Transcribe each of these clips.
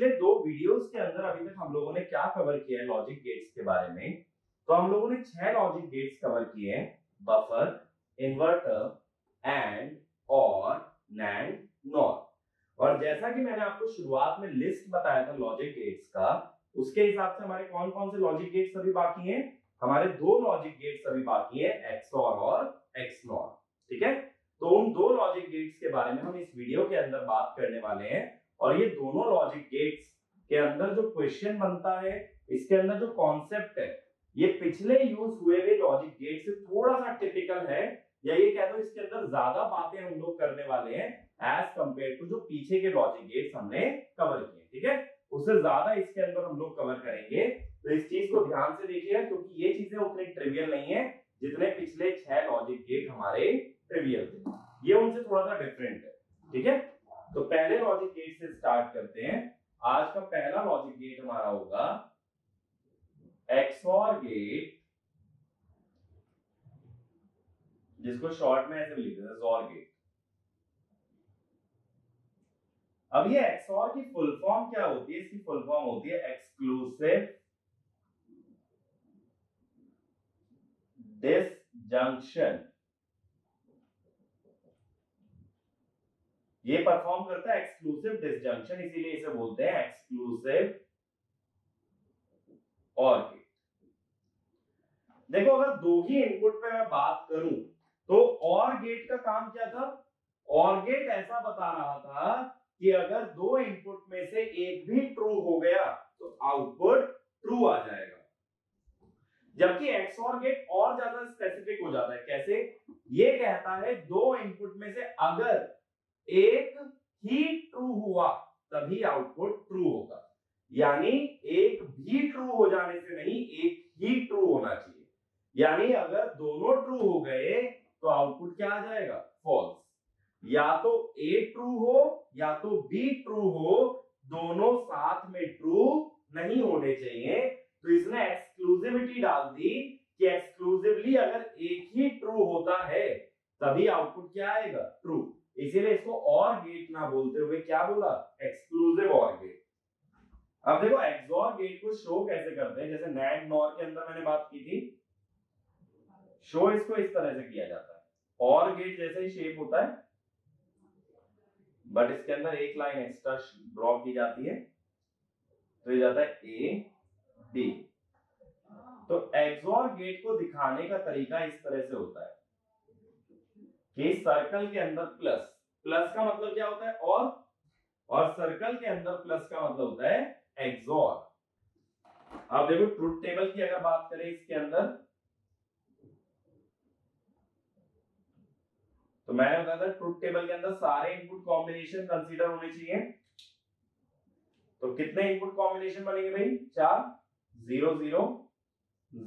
पिछले 2 वीडियोस के अंदर अभी तक हम लोगों ने क्या कवर किया है लॉजिक गेट्स के बारे में, तो हम लोगों ने 6 लॉजिक गेट्स कवर किए हैं, बफर, इन्वर्टर, एंड, और, नैंड, नॉर। और जैसा कि मैंने आपको शुरुआत में लिस्ट बताया था लॉजिक गेट्स का, उसके हिसाब से हमारे कौन कौन से लॉजिक गेट्स अभी बाकी हैं? हमारे 2 लॉजिक गेट्स अभी बाकी हैं, एक्सऑर और एक्सनॉर। ठीक है, तो उन 2 लॉजिक गेट्स के बारे में हम इस वीडियो के अंदर बात करने वाले हैं। और ये दोनों लॉजिक गेट्स के अंदर जो क्वेश्चन बनता है, इसके अंदर जो कॉन्सेप्ट है, ये पिछले यूज हुए हुए लॉजिक गेट से थोड़ा सा टिपिकल है, या ये कह दो इसके अंदर ज्यादा बातें हम लोग करने वाले हैं एज कंपेयर टू जो पीछे के लॉजिक गेट्स हमने कवर किए। ठीक है, उससे ज्यादा इसके अंदर हम लोग कवर करेंगे, तो इस चीज को ध्यान से देखिए, क्योंकि ये चीजें उतनी ट्रिवियल नहीं है जितने पिछले 6 लॉजिक गेट हमारे ट्रिवियल थे, ये उनसे थोड़ा सा डिफरेंट है। ठीक है, तो पहले लॉजिक गेट से स्टार्ट करते हैं। आज का पहला लॉजिक गेट हमारा होगा एक्सऑर गेट, जिसको शॉर्ट में ऐसे लिख देते हैं XOR गेट। अब ये XOR की फुल फॉर्म क्या होती है? इसकी फुल फॉर्म होती है एक्सक्लूसिव डिसजंक्शन। ये परफॉर्म करता है एक्सक्लूसिव डिसजंक्शन, इसीलिए इसे बोलते हैं एक्सक्लूसिव OR गेट। देखो, अगर 2 ही इनपुट पे मैं बात करूं तो OR गेट का काम क्या था? OR गेट ऐसा बता रहा था कि अगर 2 इनपुट में से एक भी ट्रू हो गया तो आउटपुट ट्रू आ जाएगा। जबकि XOR गेट और ज्यादा स्पेसिफिक हो जाता है। कैसे? ये कहता है 2 इनपुट में से अगर एक ही ट्रू हुआ तभी आउटपुट ट्रू होगा, यानी एक भी ट्रू हो जाने से नहीं, एक ही ट्रू होना चाहिए। यानी अगर दोनों ट्रू हो गए तो आउटपुट क्या आ जाएगा? फॉल्स। या तो ए ट्रू हो या तो बी ट्रू हो, दोनों साथ में ट्रू नहीं होने चाहिए। तो इसने एक्सक्लूसिविटी डाल दी कि एक्सक्लूसिवली अगर एक ही ट्रू होता है तभी आउटपुट क्या आएगा? ट्रू। इसीलिए इसको OR गेट ना बोलते हुए क्या बोला? Exclusive OR gate. अब देखो XOR गेट को शो कैसे करते हैं, जैसे NAND NOR के अंदर मैंने बात की थी, शो इसको इस तरह से किया जाता है। OR गेट जैसे ही शेप होता है, बट इसके अंदर एक लाइन एक्स्ट्रा ड्रॉ की जाती है, तो ये जाता है A B। तो XOR गेट को दिखाने का तरीका इस तरह से होता है कि सर्कल के अंदर प्लस, प्लस का मतलब क्या होता है? और सर्कल के अंदर प्लस का मतलब होता है XOR। अब देखो ट्रुथ टेबल की अगर बात करें इसके अंदर, तो मैंने बताया था ट्रुथ टेबल के अंदर सारे इनपुट कॉम्बिनेशन कंसीडर होने चाहिए। तो कितने इनपुट कॉम्बिनेशन बनेंगे भाई? 4, 0 0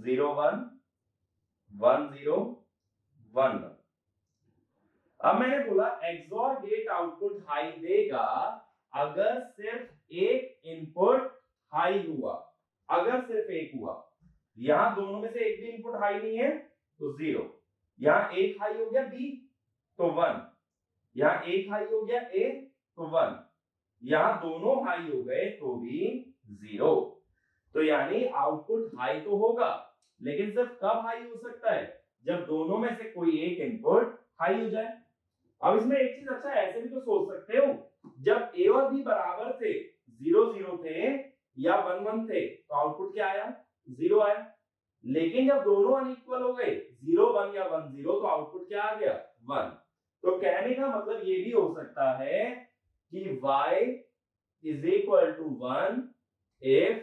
0 1 1 0 1 1। अब मैंने बोला XOR गेट आउटपुट हाई देगा अगर सिर्फ एक इनपुट हाई हुआ, अगर सिर्फ एक हुआ। यहां दोनों में से एक भी इनपुट हाई नहीं है तो 0, यहां एक हाई हो गया B तो 1, यहां एक हाई हो गया A तो 1, यहां दोनों हाई हो गए तो भी 0। तो यानी आउटपुट हाई तो होगा, लेकिन सिर्फ कब हाई हो सकता है? जब दोनों में से कोई एक इनपुट हाई हो जाए। अब इसमें एक चीज अच्छा ऐसे भी तो सोच सकते हो, जब A और B बराबर थे, 0 0 थे या 1 1 थे, तो आउटपुट क्या आया? 0 आया। लेकिन जब दोनों अनइक्वल हो गए, 0 1 या 1 0, तो आउटपुट क्या आ गया? 1। तो कहने का मतलब ये भी हो सकता है कि y is equal to 1 if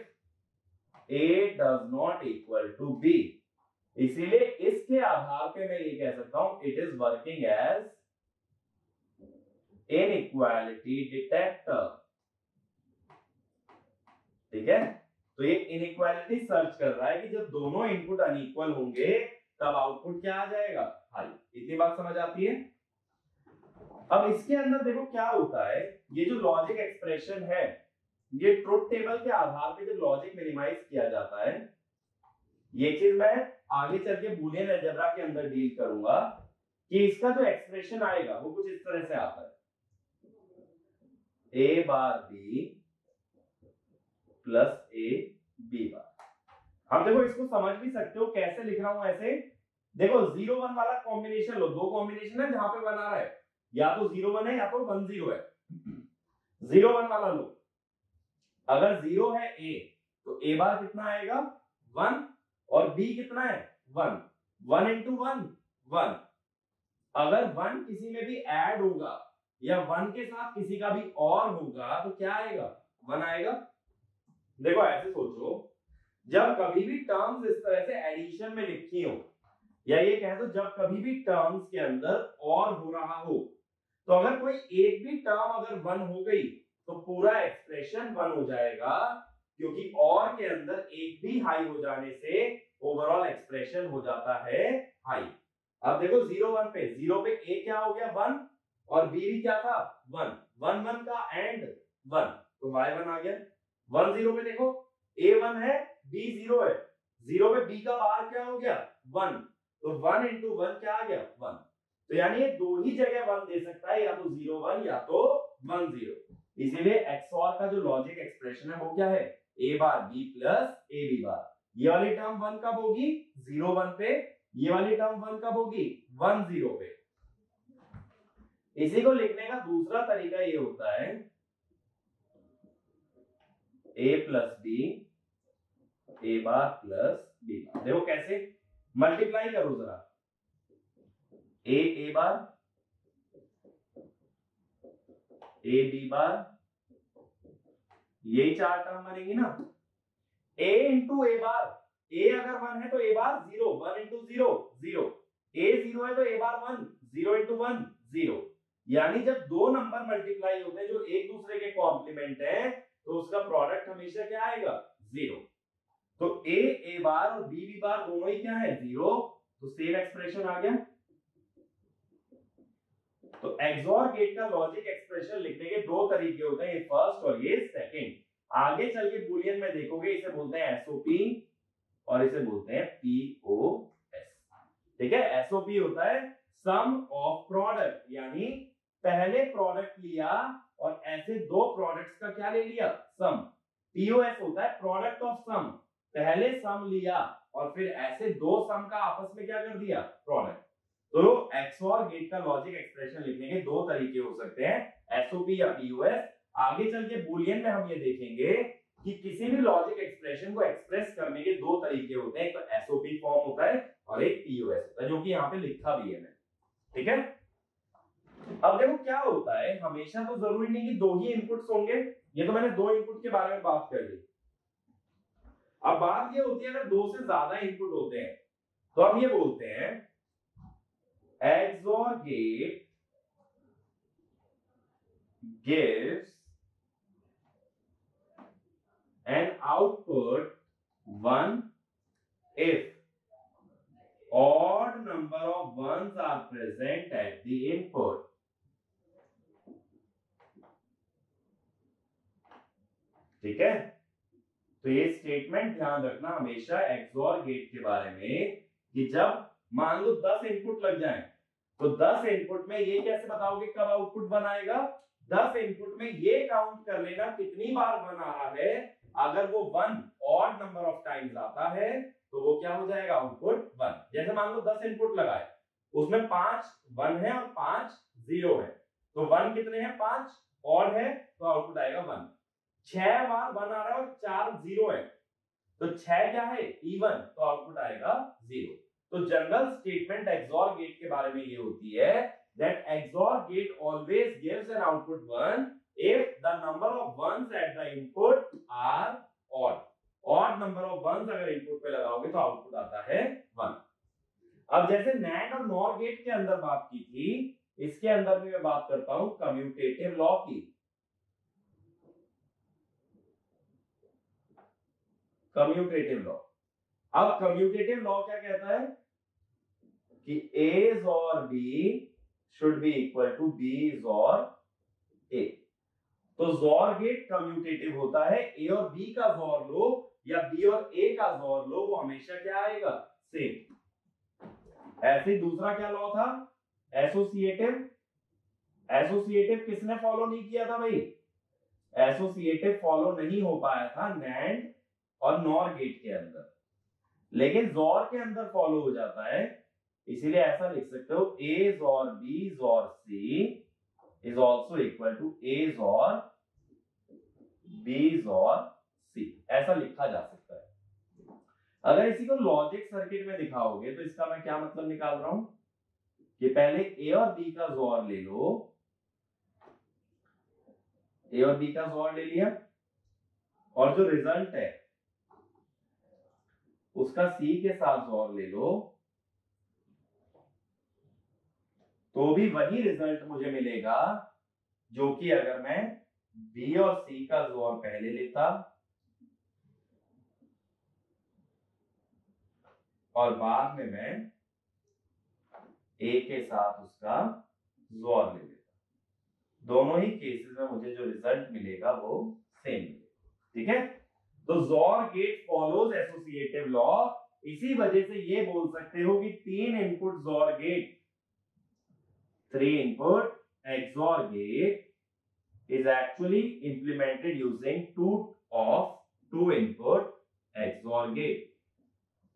A does not equal to B। इसीलिए इसके आधार पे मैं ये कह सकता हूं it is working as inequality detector. ठीक है, तो ये इनइक्वालिटी सर्च कर रहा है कि जब दोनों इनपुट अनइक्वल होंगे तब आउटपुट क्या आ जाएगा? हाई। इतनी बात समझ आती है? अब इसके अंदर देखो क्या होता है, ये जो लॉजिक एक्सप्रेशन है, ये ट्रुथ टेबल के आधार पे जब लॉजिक मिनिमाइज किया जाता है, ये चीज मैं आगे चल के बूलियन अलजेब्रा के अंदर डील करूंगा कि इसका जो एक्सप्रेशन आएगा वो कुछ इस तरह से आता है, A bar B plus A B bar. हम देखो इसको समझ भी सकते हो, कैसे लिख रहा हूं ऐसे, देखो 0-1 वाला कॉम्बिनेशन लो, दो कॉम्बिनेशन है जहां पे 1 आ रहा है, या तो 0-1 है या तो 1-0 है। 0-1 वाला लो, अगर 0 है ए तो ए बार कितना आएगा 1, और बी कितना है 1, 1 into 1 1। अगर 1 किसी में भी ऐड होगा या 1 के साथ किसी का भी और होगा तो क्या आएगा 1 आएगा। देखो ऐसे सोचो, जब कभी भी टर्म्स इस तरह से एडिशन में लिखी हो, या ये कह दो जब कभी भी टर्म्स के अंदर और हो रहा हो, तो अगर कोई एक भी टर्म अगर 1 हो गई तो पूरा एक्सप्रेशन 1 हो जाएगा, क्योंकि और के अंदर एक भी हाई हो जाने से ओवरऑल एक्सप्रेशन हो जाता है हाई। अब देखो 0-1 पे, 0 पे ए क्या हो गया 1, और बी भी क्या था 1, 1-1 का एंड 1, तो y1 आ गया। 1-0 पे देखो ए 1 है बी 0 है, 0 पे बी का बार क्या हो गया 1, तो 1 into 1 क्या आ गया 1। तो यानी ये दो ही जगह 1 दे सकता है, या तो 0-1 या तो 1-0। इसीलिए XOR का जो लॉजिक एक्सप्रेशन है वो क्या है a bar b plus A B bar. ये वाली टर्म 1 कब होगी 0-1 पे, ये वाली टर्म 1 कब होगी 1-0 पे। इसी को लिखने का दूसरा तरीका ये होता है a plus b A bar plus B bar. देखो कैसे मल्टीप्लाई करो जरा, ए बार ए बी बार, यही चार टर्म बनेगी ना। a into A bar, a अगर 1 है तो a बार 0, 1 इंटू 0 0, a 0 है तो a बार 1, 0 इंटू 1 0। यानी जब दो नंबर मल्टीप्लाई होते हैं जो एक दूसरे के कॉम्प्लीमेंट है, तो उसका प्रोडक्ट हमेशा क्या आएगा 0। तो a बार और b बार दोनों ही क्या है 0, तो सेम एक्सप्रेशन आ गया। तो XOR गेट का लॉजिक एक्सप्रेशन लिखने के दो तरीके होते हैं, ये फर्स्ट और ये सेकंड। आगे चल के बूलियन में देखोगे इसे बोलते हैं एसओपी और इसे बोलते हैं पीओएस। ठीक है, एसओपी होता है सम ऑफ प्रोडक्ट, यानी पहले प्रोडक्ट लिया और ऐसे दो प्रोडक्ट्स का क्या ले लिया सम। पीओएस होता है प्रोडक्ट ऑफ सम, पहले सम लिया और फिर ऐसे दो सम का आपस में क्या कर दिया प्रोडक्ट। तो XOR गेट का लॉजिक एक्सप्रेशन लिखने के दो तरीके हो सकते हैं, एसओपी या पीओएस। आगे चल के बूलियन में हम ये देखेंगे कि किसी भी लॉजिक एक्सप्रेशन को एक्सप्रेस करने के दो तरीके होते हैं, एक तो एसओपी फॉर्म होता है और एक पीओएस होता है, जो कि यहाँ पे लिखा भी है। ठीक है, अब देखो क्या होता है, हमेशा तो जरूरी नहीं कि दो ही इनपुट्स होंगे, ये तो मैंने दो इनपुट के बारे में बात कर ली। अब बात ये होती है अगर दो से ज्यादा इनपुट होते हैं तो हम ये बोलते हैं XOR gate gives an output 1 if odd number of ones are present at the input। ठीक है, तो ये स्टेटमेंट ध्यान रखना हमेशा XOR गेट के बारे में कि जब मान लो 10 इनपुट लग जाएं तो 10 इनपुट में ये कैसे बताओगे कब आउटपुट 1 आएगा। 10 इनपुट में ये काउंट कर लेना कितनी बार 1 आ रहा है, अगर वो 1 ऑड नंबर ऑफ टाइम्स आता है तो वो क्या हो जाएगा आउटपुट 1। जैसे मान लो 10 इनपुट लगाए, उसमें 5 1 है और 5 0 है, तो 1 कितने हैं 5 ऑड है तो आउटपुट आएगा 1। 6 बार 1 आ रहा है और 4 0 है, तो 6 क्या है इवन, तो आउटपुट आएगा 0। तो जनरल स्टेटमेंट XOR गेट के बारे में ये होती है that XOR gate always gives an output 1 if the number of ones at the input are odd। odd number of ones अगर इनपुट पे लगाओगे तो आउटपुट आता है 1। अब जैसे NAND और NOR गेट के अंदर बात की थी, इसके अंदर भी मैं बात करता हूं कम्यूटेटिव लॉ की। कम्यूटेटिव लॉ, अब कम्यूटेटिव लॉ क्या कहता है कि A XOR B should be equal to B XOR A। तो XOR गेट कम्यूटेटिव होता है, A और B का XOR लो या B और A का XOR लो, वो हमेशा क्या आएगा सेम। ऐसे दूसरा क्या लॉ था एसोसिएटिव। एसोसिएटिव किसने फॉलो नहीं किया था भाई, एसोसिएटिव फॉलो नहीं हो पाया था नैंड और नॉर गेट के अंदर, लेकिन जोर के अंदर फॉलो हो जाता है। इसीलिए ऐसा लिख सकते हो ए जोर बी जोर सी इज ऑल्सो इक्वल टू ए जोर बी जोर सी, ऐसा लिखा जा सकता है। अगर इसी को लॉजिक सर्किट में दिखाओगे तो इसका मैं क्या मतलब निकाल रहा हूं कि पहले ए और बी का जोर ले लो, ए और बी का जोर ले लिया, और जो रिजल्ट है उसका सी के साथ जोर ले लो, तो भी वही रिजल्ट मुझे मिलेगा जो कि अगर मैं बी और सी का जोर पहले लेता और बाद में मैं ए के साथ उसका जोर ले लेता। दोनों ही केसेस में मुझे जो रिजल्ट मिलेगा वो सेम मिलेगा। ठीक है, तो जोर गेट फॉलोज एसोसिएटिव लॉ। इसी वजह से ये बोल सकते हो कि 3 इनपुट जोर gate, 3 input XOR gate is actually implemented using 2 input XOR gate।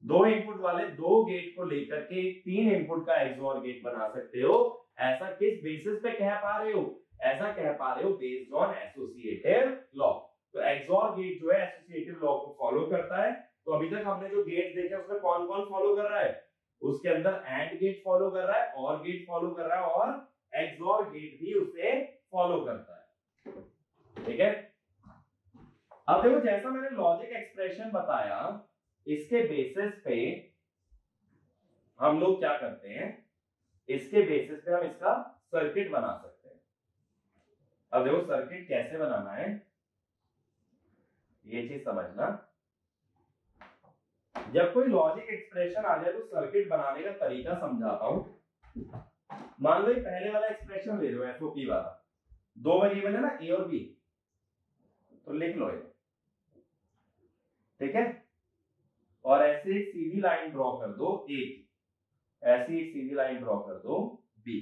2 input वाले 2 गेट को लेकर के 3 इनपुट का XOR गेट बना सकते हो। ऐसा किस बेसिस पे कह पा रहे हो? ऐसा कह पा रहे हो बेस्ड ऑन एसोसिएटिव लॉ। तो XOR गेट जो है एसोसिएटिव लॉ को फॉलो करता है। तो अभी तक हमने जो गेट देखे उसमें कौन कौन फॉलो कर रहा है? उसके अंदर एंड गेट फॉलो कर रहा है, और गेट फॉलो कर रहा है, और XOR गेट भी उसे फॉलो करता है। ठीक है, अब देखो जैसा मैंने लॉजिक एक्सप्रेशन बताया, इसके बेसिस पे हम लोग क्या करते हैं, इसके बेसिस पे हम इसका सर्किट बना सकते हैं। अब देखो सर्किट कैसे बनाना है ये चीज समझना। जब कोई लॉजिक एक्सप्रेशन आ जाए तो सर्किट बनाने का तरीका समझाता हूं। मान लो पहले वाला एक्सप्रेशन ले लो, एसओपी वाला, 2 वेरिएबल है ना, ए और बी, तो लिख लो ये। ठीक है, और ऐसे एक सीधी लाइन ड्रॉ कर दो ए की, ऐसी एक सीधी लाइन ड्रॉ कर दो बी।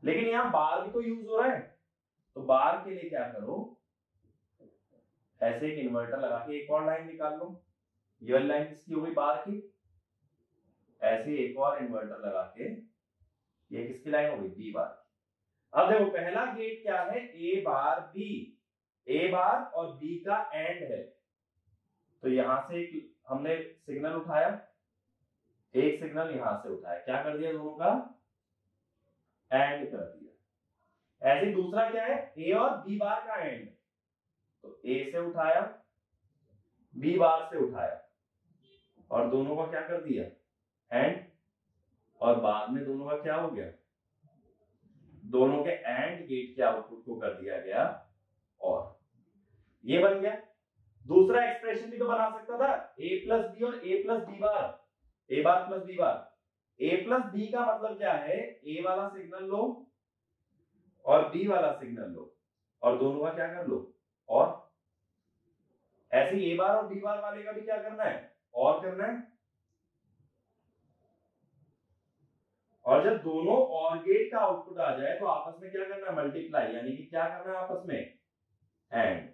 लेकिन यहां बार भी तो यूज हो रहा है, तो बार के लिए क्या करो, ऐसे एक इन्वर्टर लगा के एक और लाइन निकाल लो। ये वाली लाइन किसकी हो गई? बार की। ऐसे एक और इन्वर्टर लगा के ये किसकी लाइन हो गई? बी बार की। अब देखो पहला गेट क्या है? ए बार बी, ए बार और बी का एंड है। तो यहां से एक हमने सिग्नल उठाया, एक सिग्नल यहां से उठाया, क्या कर दिया? दोनों का एंड कर दिया। ऐसे दूसरा क्या है? ए और बी बार का एंड, तो ए से उठाया, बी बार से उठाया, और दोनों का क्या कर दिया? एंड। और बाद में दोनों का क्या हो गया? दोनों के एंड गेट के आउटपुट को कर दिया गया, और ये बन गया। दूसरा एक्सप्रेशन भी तो बना सकता था, ए प्लस बी और ए प्लस बी बार, ए बार प्लस बी बार। ए प्लस बी का मतलब क्या है? ए वाला सिग्नल लो और बी वाला सिग्नल लो, और दोनों का क्या कर लो? और। ऐसे ए बार और बी बार वाले का भी क्या करना है? और करना है। और जब दोनों और गेट का आउटपुट आ जाए तो आपस में क्या करना है? मल्टीप्लाई, यानी कि क्या करना है आपस में? एंड।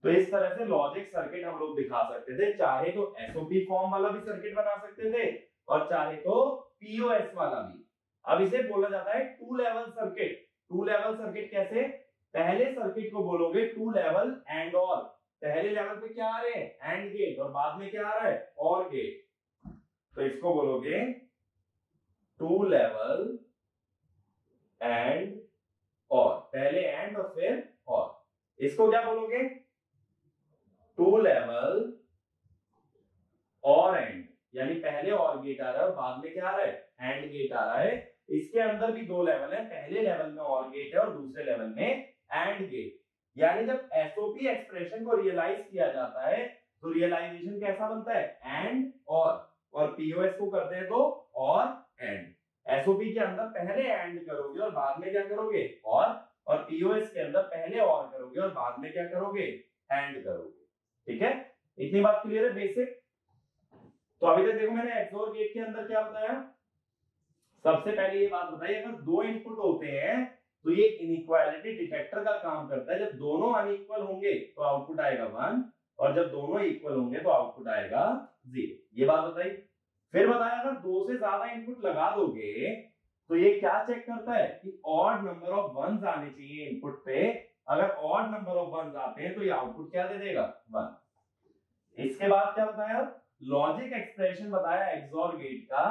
तो इस तरह से लॉजिक सर्किट हम लोग दिखा सकते थे। चाहे तो एसओपी फॉर्म वाला भी सर्किट बना सकते थे, और चाहे तो पीओएस वाला भी। अब इसे बोला जाता है 2 लेवल सर्किट। 2 लेवल सर्किट कैसे? पहले सर्किट को बोलोगे 2 लेवल एंड और। पहले लेवल पे क्या आ रहे हैं? एंड गेट, और बाद में क्या आ रहा है? और गेट। तो इसको बोलोगे 2 लेवल एंड और, पहले एंड और फिर और। इसको क्या बोलोगे? 2 लेवल और एंड, यानी पहले और गेट आ रहा है और बाद में क्या आ रहा है? एंड गेट आ रहा है। इसके अंदर भी 2 लेवल है, पहले लेवल में और गेट है और दूसरे लेवल में एंड गेट। यानी जब एसओपी एक्सप्रेशन को रियलाइज किया जाता है तो रियलाइजेशन कैसा बनता है? एंड और पीओएस को करते हैं तो और एंड। एसओपी के अंदर पहले एंड करोगे और बाद में क्या करोगे? और पीओएस के अंदर पहले और करोगे और बाद में क्या करोगे? एंड करोगे। ठीक है, इतनी बात क्लियर है? बेसिक। तो अभी तक देखो मैंने XOR गेट के अंदर क्या बताया। सबसे पहले ये बात बताई, अगर 2 इनपुट होते हैं तो ये इनइक्वालिटी डिटेक्टर का काम करता है। जब दोनों अनइक्वल होंगे तो आउटपुट आएगा 1 और जब दोनों इक्वल होंगे तो आउटपुट आएगा 0। ये बात बताई। फिर बताया अगर 2 से ज्यादा इनपुट लगा दोगे तो ये क्या चेक करता है कि ऑड नंबर ऑफ वंस आने चाहिए इनपुट पे। अगर ऑड नंबर ऑफ वंस आते हैं तो ये आउटपुट क्या दे देगा 1। इसके बाद क्या बताया, लॉजिक एक्सप्रेशन बताया एक्सओर गेट का।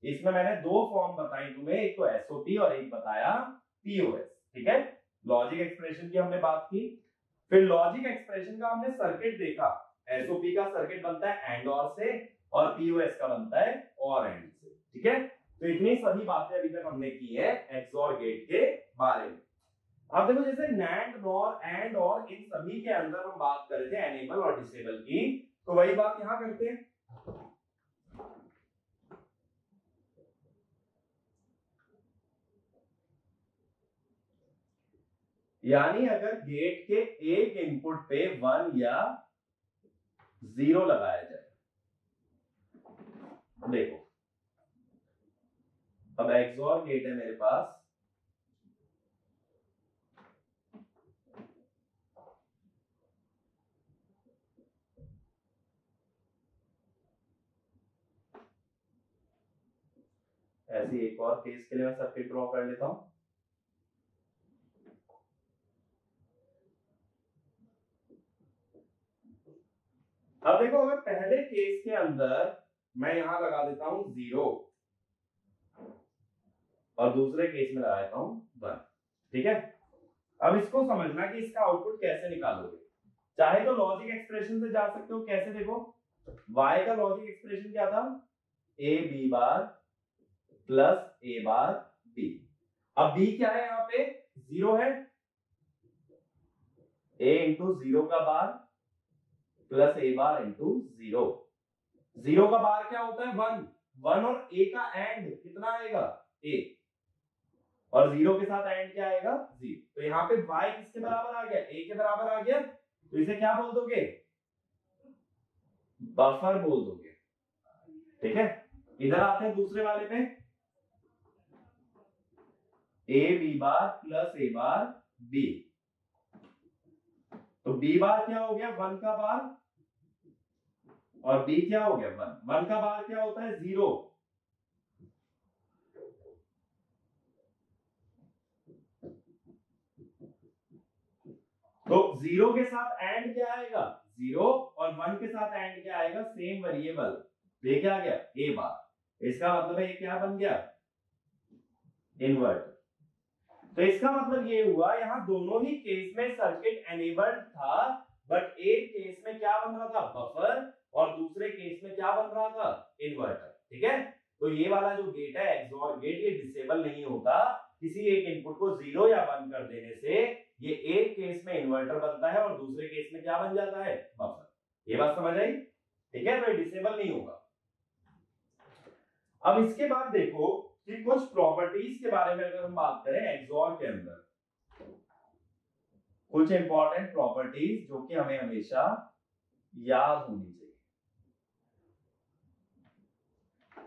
इसमें मैंने 2 फॉर्म बताई तुम्हें, एक तो एसओपी और एक बताया पीओएस। ठीक है, लॉजिक एक्सप्रेशन की हमने बात की। फिर लॉजिक एक्सप्रेशन का हमने सर्किट देखा। एसओपी का सर्किट बनता है एंड और से और पीओएस का बनता है और एंड से। ठीक है, तो इतनी सभी बातें अभी तक हमने की है एक्सओर गेट के बारे में। अब देखो जैसे नैंड नॉर एंड और इन सभी के अंदर हम बात कर रहे थे एनेबल और डिसेबल की, तो वही बात यहां करते हैं। यानी अगर गेट के एक इनपुट पे 1 या 0 लगाया जाए, देखो अब एक्सओर गेट है मेरे पास, ऐसी एक और केस के लिए मैं सर्किट ड्रॉ कर लेता हूं। अब देखो अगर पहले केस के अंदर मैं यहां लगा देता हूं 0 और दूसरे केस में लगा देता हूं 1। ठीक है, अब इसको समझना कि इसका आउटपुट कैसे निकालोगे। चाहे तो लॉजिक एक्सप्रेशन से जा सकते हो। कैसे, देखो y का लॉजिक एक्सप्रेशन क्या था, a b bar plus a bar b। अब b क्या है, यहाँ पे 0 है, a इंटू 0 का बार प्लस a बार इंटू 0। 0 का बार क्या होता है 1, 1 और a का एंड कितना आएगा a, और 0 के साथ एंड क्या आएगा 0। तो यहाँ पे y किसके बराबर आ गया, a के बराबर आ गया। तो इसे क्या बोल दोगे, बफर बोल दोगे। ठीक है, इधर आते हैं दूसरे वाले पे, a b bar plus a bar b। तो b बार क्या हो गया 1 का बार और b क्या हो गया 1। 1 का बार क्या होता है 0, तो 0 के साथ एंड क्या आएगा 0 और 1 के साथ एंड क्या आएगा सेम वेरिएबल। ये क्या आ गया a बार। इसका मतलब है ये क्या बन गया इन्वर्टर। तो इसका मतलब ये हुआ यहाँ दोनों ही केस में सर्किट एनेबल्ड था, बट एक केस में क्या बन रहा था बफर और दूसरे केस में क्या बन रहा था इन्वर्टर। ठीक है, तो ये वाला जो गेट है एक्सओर गेट, ये डिसेबल नहीं होता। किसी एक इनपुट को 0 या 1 कर देने से ये एक केस में इन्वर्टर बनता है और दूसरे केस में क्या बन जाता है बफर। ये बात समझ आई। ठीक है, तो ये डिसेबल नहीं होगा। अब इसके बाद देखो कि कुछ प्रॉपर्टीज के बारे में अगर हम बात करें एक्सओर के अंदर, कुछ इंपॉर्टेंट प्रॉपर्टीज जो कि हमें हमेशा याद होनी चाहिए।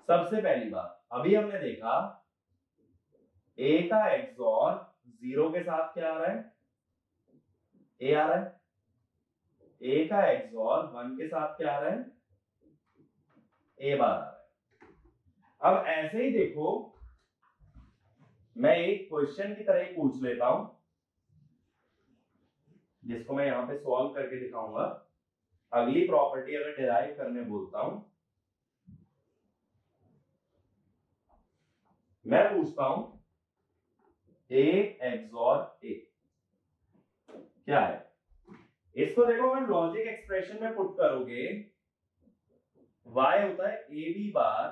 सबसे पहली बात, अभी हमने देखा a का एक्सओर 0 के साथ क्या आ रहा है a आ रहा है, a का एक्सओर 1 के साथ क्या आ रहा है a बार आ रहा है। अब ऐसे ही देखो, मैं एक क्वेश्चन की तरह ही पूछ लेता हूं जिसको मैं यहां पे सॉल्व करके दिखाऊंगा। अगली प्रॉपर्टी अगर डिराइव करने बोलता हूं, मैं पूछता हूं a एक्सओर a क्या है। इसको देखो अगर लॉजिक एक्सप्रेशन में पुट करोगे, y होता है a b bar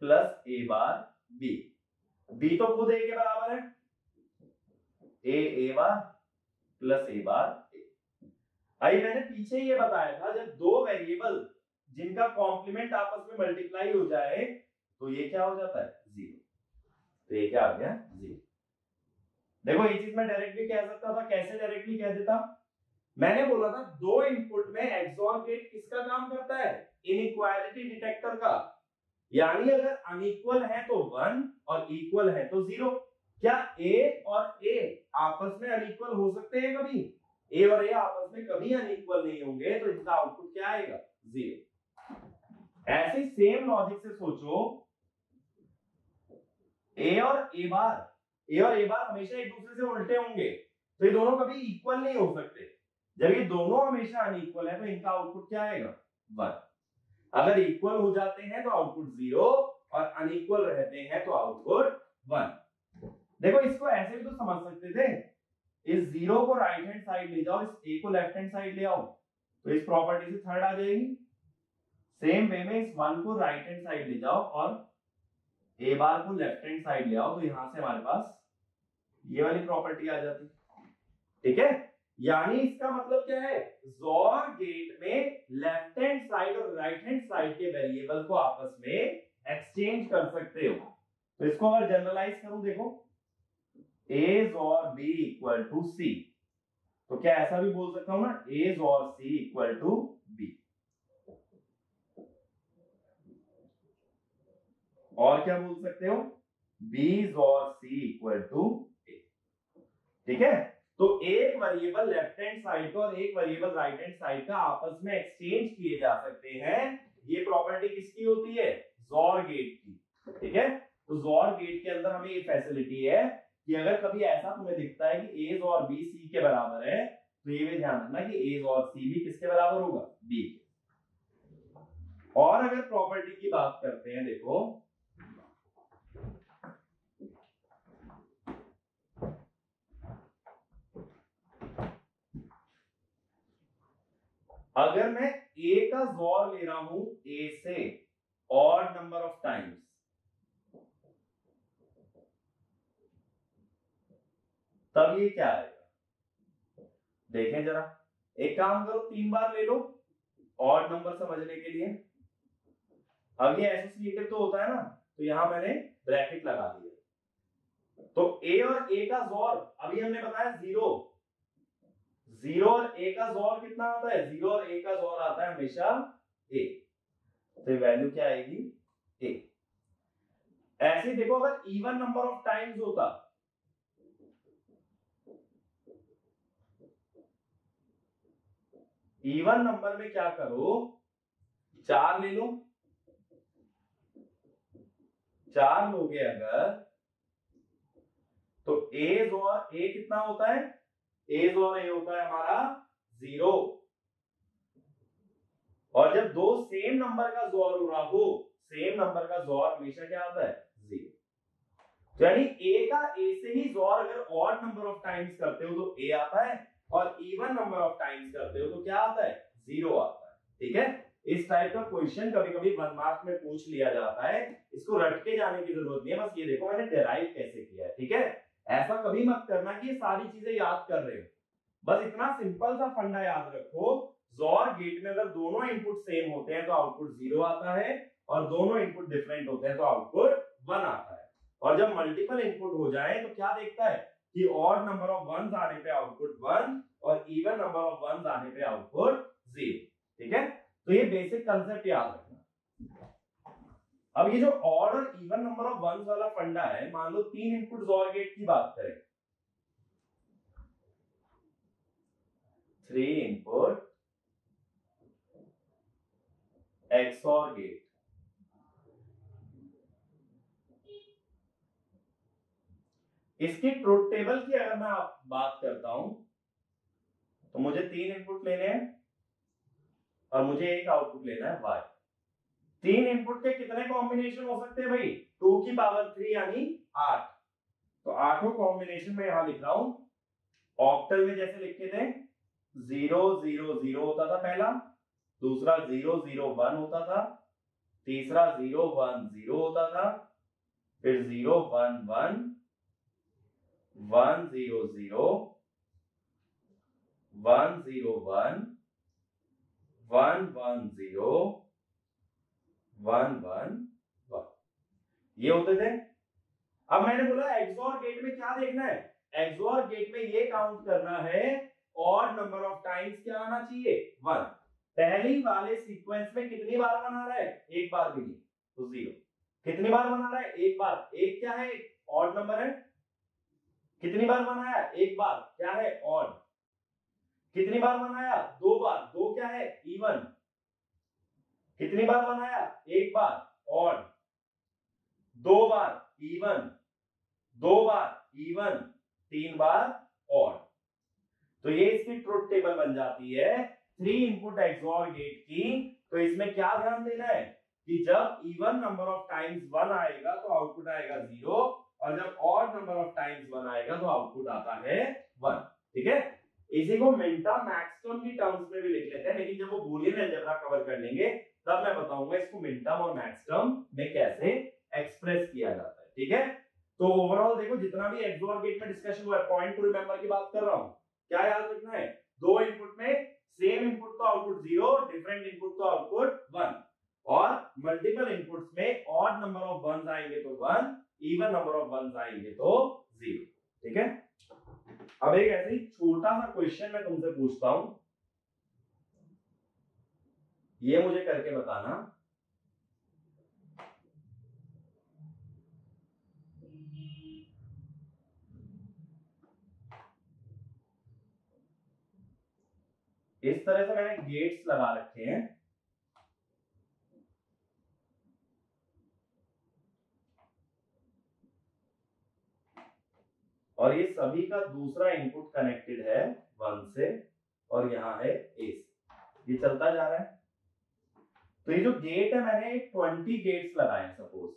plus a bar b। b तो खुद a के बराबर है, a bar plus a bar a। आई मैंने पीछे ये बताया था जब दो वेरिएबल जिनका कॉम्प्लीमेंट आपस में मल्टीप्लाई हो जाए तो ये क्या हो जाता है 0। तो ये क्या आ गया 0। देखो ये चीज मैं डायरेक्टली कह सकता था। कैसे डायरेक्टली कह देता, मैंने बोला था दो इनपुट में एक्सओर गेट किसका काम करता है इनइक्वालिटी डिटेक्टर का। यानी अगर अनइक्वल है तो 1 और इक्वल है तो 0। क्या ए और ए आपस में अनइक्वल हो सकते हैं कभी? ए और ए आपस में कभी अनइक्वल नहीं होंगे, तो इनका आउटपुट क्या आएगा? 0। ऐसे सेम लॉजिक से सोचो, ए और ए बार हमेशा एक दूसरे से उल्टे होंगे, तो ये दोनों कभी इक्वल नहीं हो सकते। जब ये दोनों हमेशा अनइक्वल है तो इनका आउटपुट क्या आएगा? 1। अगर इक्वल हो जाते हैं तो आउटपुट 0 और अनइक्वल रहते हैं तो आउटपुट 1। देखो इसको ऐसे भी तो समझ सकते थे, इस 0 को राइट हैंड साइड ले जाओ, इस ए को लेफ्ट हैंड साइड ले आओ, तो इस प्रॉपर्टी से थर्ड आ जाएगी। सेम वे में इस 1 को राइट हैंड साइड ले जाओ और ए बार को लेफ्ट हैंड साइड ले आओ, तो यहां से हमारे पास ये वाली प्रॉपर्टी आ जाती। ठीक है, यानी इसका मतलब क्या है? XOR गेट में लेफ्ट हैंड साइड और राइट हैंड साइड के वेरिएबल को आपस में एक्सचेंज कर सकते हो। तो इसको अगर जनरलाइज करूं, देखो A XOR B equal to C, तो क्या ऐसा भी बोल सकता हूं ना, A XOR C equal to B। और क्या बोल सकते हो? B XOR C equal to A। ठीक है, तो एक वेरिएबल लेफ्ट हैंड साइड का और एक वेरिएबल राइट हैंड साइड का आपस में एक्सचेंज किए जा सकते हैं। ये प्रॉपर्टी किसकी होती है? XOR गेट की। ठीक है, तो XOR गेट के अंदर हमें ये फैसिलिटी है कि अगर कभी ऐसा तुम्हें दिखता है कि A और B C के बराबर है, तो ये भी ध्यान रखना कि A और C भी किसके बराबर होगा? B के। और अगर प्रॉपर्टी की बात करते हैं, देखो अगर मैं A का XOR ले रहा हूं A से ऑड नंबर ऑफ टाइम्स, तब ये क्या आएगा? देखें जरा, एक काम करो, 3 बार ले लो ऑड नंबर समझने के लिए। अब ये एसोसिएटिव तो होता है ना, तो यहां मैंने ब्रैकेट लगा दिया। तो A और A का XOR अभी हमने बताया 0 और A का XOR कितना आता है? 0 और A का XOR आता है हमेशा A, तो वैल्यू क्या आएगी? A। ऐसे देखो, अगर इवन नंबर ऑफ टाइम्स होता, इवन नंबर में क्या करो, 4 ले लो, 4 लोगे अगर, तो A XOR A कितना होता है? A XOR A होता है हमारा 0। और जब दो सेम नंबर का XOR हो रहा हो, सेम नंबर का XOR हमेशा क्या आता है? 0। तो यानी A का A से ही XOR अगर ऑड नंबर ऑफ टाइम्स करते हो तो A आता है, और इवन नंबर ऑफ टाइम्स करते हो तो क्या आता है? 0 आता है। ठीक है, इस टाइप का क्वेश्चन कभी-कभी 1 मार्क में पूछ लिया जाता है, इसको रट के जाने की जरूरत नहीं है, बस ये देखो मैंने डेराइव कैसे किया है। ठीक है, ऐसा कभी मत करना कि ये सारी चीजें याद कर रहे हो, बस इतना सिंपल सा फंडा याद रखो, XOR गेट में अगर दोनों इनपुट सेम होते हैं तो आउटपुट 0 आता है, और दोनों इनपुट डिफरेंट होते हैं तो आउटपुट 1 आता है। और जब मल्टीपल इनपुट हो जाए तो क्या देखता है कि ऑड नंबर ऑफ वंस आने पे आउटपुट 1 और इवन नंबर ऑफ वंस आने पे आउटपुट 0। ठीक है, तो ये बेसिक कंसेप्ट याद रखना। अब ये जो ऑड और इवन नंबर ऑफ वंस वाला फंडा है, मान लो 3 इनपुट XOR गेट की बात करें, 3 इनपुट XOR गेट, इसकी ट्रुथ टेबल की अगर मैं बात करता हूं, तो मुझे 3 इनपुट लेने हैं और मुझे एक आउटपुट लेना है y। 3 इनपुट के कितने कॉम्बिनेशन हो सकते हैं भाई? 2 की पावर 3 यानी 8। तो 8 कॉम्बिनेशन में यहां लिख रहा हूं, ऑक्टल में जैसे लिखे थे 0 0 0 होता था पहला, दूसरा 0 0 1 होता था, तीसरा 0 1 0 होता था, फिर 0 1 1 1 0 0 1 0 1 1 1 0 1 1 1, ये होते थे। अब मैंने बोला XOR गेट में क्या देखना है? XOR गेट में ये काउंट करना है ऑड नंबर ऑफ टाइम्स क्या आना चाहिए? 1। पहली वाले सीक्वेंस में कितनी बार बना रहा है? एक बार भी नहीं, तो 0। कितनी बार बना रहा है? एक बार। एक क्या है? ऑड नंबर है, कितनी बार बनाया? एक बार, क्या है? ऑड। कितनी बार बनाया? दो बार, दो क्या है? इवन। कितनी बार बनाया? एक बार, ऑड। दो बार इवन, दो बार इवन, तीन बार ऑड। तो ये इसकी ट्रुथ टेबल बन जाती है 3 इनपुट एक्सओर गेट की। तो इसमें क्या ध्यान देना है कि जब इवन नंबर ऑफ टाइम्स 1 आएगा तो आउटपुट आएगा 0, और जब ऑड नंबर ऑफ टाइम्स 1 आएगा तो आउटपुट आता है 1। ठीक है, इसी को मिनटर्म मैक्सटर्म की टर्म्स में भी लिख लेते हैं, लेकिन जब वो बूलियन अलजेब्रा कवर कर लेंगे तब मैं बताऊंगा इसको मिनटर्म और मैक्सटर्म में कैसे एक्सप्रेस किया जाता है। ठीक है, तो ओवरऑल देखो जितना भी एक्सओर गेट में डिस्कशन हुआ है, पॉइंट टू रिमेंबर की बात कर रहा हूं, क्या याद रखना है? दो इनपुट में सेम इनपुट तो आउटपुट 0, डिफरेंट इनपुट तो आउटपुट 1, और मल्टीपल इनपुट्स में ऑड नंबर ऑफ वंस आएंगे तो 1, इवन नंबर ऑफ वंस आएंगे तो 0। ठीक है, अब एक ऐसे ही छोटा सा क्वेश्चन मैं तुमसे पूछता हूं, ये मुझे करके बताना। इस तरह से मैंने गेट्स लगा रखे हैं, और ये सभी का दूसरा इनपुट कनेक्टेड है 1 से, और यहाँ है A से, ये चलता जा रहा है। तो ये जो गेट है मैंने 20 गेट्स लगाए हैं सपोज,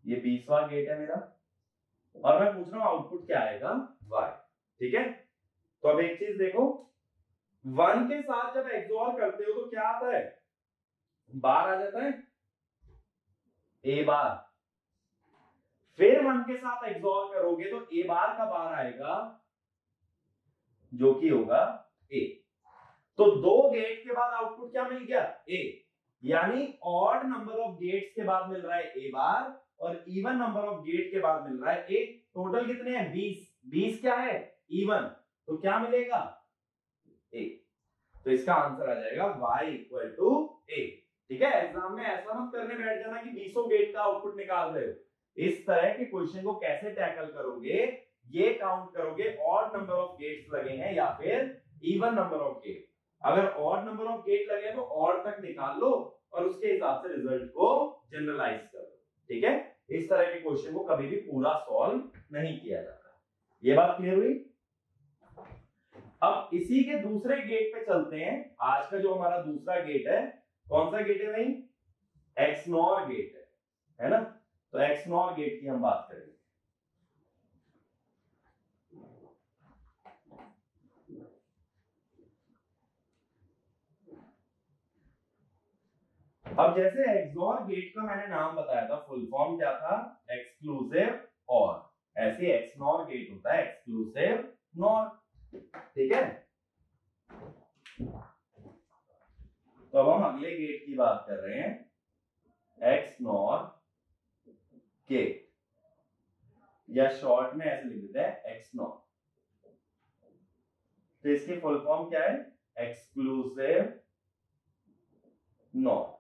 ये 20वां गेट है मेरा, और मैं पूछ रहा हूं आउटपुट क्या आएगा? y। ठीक है, तो अब एक चीज देखो, 1 के साथ जब एक्सओर करते हो तो क्या आता है? बार आ जाता है, a बार। फिर 1 के साथ एक्सओर करोगे तो a बार का बार आएगा जो कि होगा a। तो दो गेट के बाद आउटपुट क्या मिल गया? a, यानी ऑड नंबर ऑफ गेट्स के बाद मिल रहा है a बार, और इवन नंबर ऑफ गेट के बाद मिल रहा है a। टोटल कितने हैं? 20। 20 क्या है? इवन, तो क्या मिलेगा? a। तो इसका आंसर आ जाएगा y इक्वल टू a। ठीक है, एग्जाम में ऐसा मत करने बैठ जाना कि 20 गेट का आउटपुट निकाल रहे हो। इस तरह के क्वेश्चन को कैसे टैकल करोगे, ये काउंट करोगे ऑड नंबर ऑफ गेट्स लगे हैं या फिर इवन नंबर ऑफ गेट। अगर ऑड नंबर ऑफ गेट लगे तो ऑड तक निकाल लो और उसके हिसाब से रिजल्ट को जनरलाइज कर लो। ठीक है, इस तरह के क्वेश्चन को कभी भी पूरा सॉल्व नहीं किया जाता। ये बात क्लियर हुई? अब इसी के दूसरे गेट पे चलते हैं। आज का जो हमारा दूसरा गेट है, कौन सा गेट है भाई? एक्सनॉर गेट है ना? तो एक्सनॉर गेट की हम बात करेंगे। अब जैसे एक्सओर गेट का मैंने नाम बताया था, फुल फॉर्म क्या था? एक्सक्लूसिव और। ऐसे एक्सनॉर गेट होता है एक्सक्लूसिव नॉर। ठीक है, तो अब हम अगले गेट की बात कर रहे हैं, एक्सनॉर गेट, या शॉर्ट में ऐसे लिख देते हैं एक्सनॉर। तो इसकी फुल फॉर्म क्या है? Exclusive nor.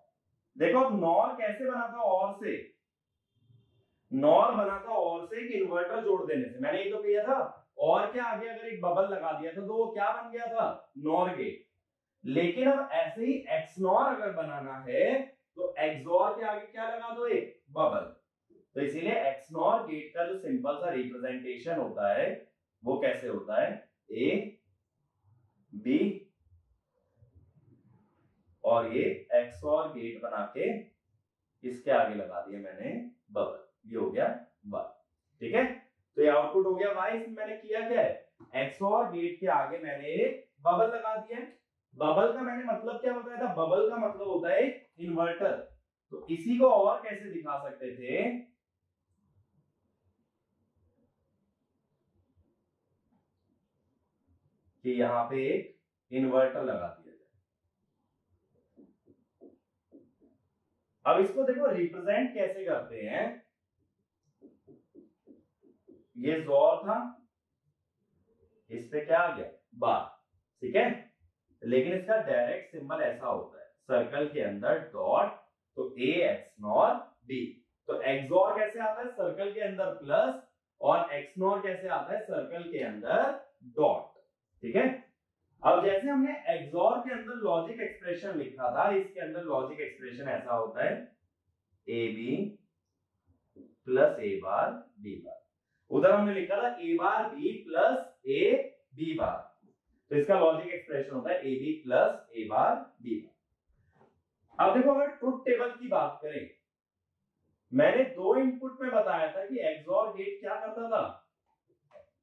देखो अब नॉर कैसे बना था? और से। नॉर बना था और से, एक इन्वर्टर जोड़ देने से। मैंने ये तो किया था, और क्या आगे अगर एक बबल लगा दिया था तो वो क्या बन गया था? NOR gate. लेकिन अब ऐसे ही एक्सनॉर अगर बनाना है तो एक्सओर के आगे क्या लगा दो? एक बबल। तो इसीलिए एक्सनॉर गेट का जो सिंपल सा रिप्रेजेंटेशन होता है वो कैसे होता है? ए बी, और ये एक्सओर गेट बना के इसके आगे लगा दिया मैंने बबल, ये हो गया y। ठीक है, तो ये आउटपुट हो गया y। इसमें मैंने किया क्या है? एक्सओर गेट के आगे मैंने एक बबल लगा दिया है। बबल का मैंने मतलब क्या बताया था? बबल का मतलब होता है इन्वर्टर। तो इसी को और कैसे दिखा सकते थे? कि यहां पे एक इन्वर्टर लगा दिया जाए। अब इसको देखो रिप्रेजेंट कैसे करते हैं। ये जोर था, इस पे क्या आ गया? बार। ठीक है, लेकिन इसका डायरेक्ट सिंबल ऐसा होता है, सर्कल के अंदर डॉट, तो a XNOR b। तो XOR कैसे आता है, सर्कल के अंदर प्लस, और XNOR कैसे आता है, सर्कल के अंदर डॉट। ठीक है, अब जैसे हमने XOR के अंदर लॉजिक एक्सप्रेशन लिखा था, इसके अंदर लॉजिक एक्सप्रेशन ऐसा होता है AB plus A bar B बार। उधर हमने लिखा था A bar B plus A B बार, तो इसका लॉजिक एक्सप्रेशन होता है AB plus A bar B बार। अब देखो, अगर ट्रुथ टेबल की बात करें, मैंने दो इनपुट में बताया था कि XOR गेट क्या करता था,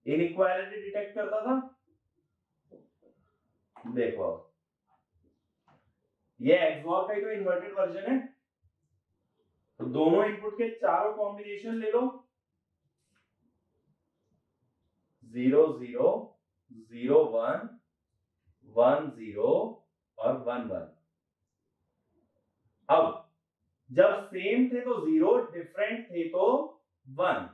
इनइक्वालिटी डिटेक्ट करता था। देखो, ये XOR का ही तो इन्वर्टेड वर्जन है, तो दोनों इनपुट के चारों कॉम्बिनेशन ले लो, 0 0 0 1 1 0 और 1 1। अब जब सेम थे तो 0, डिफरेंट थे तो 1,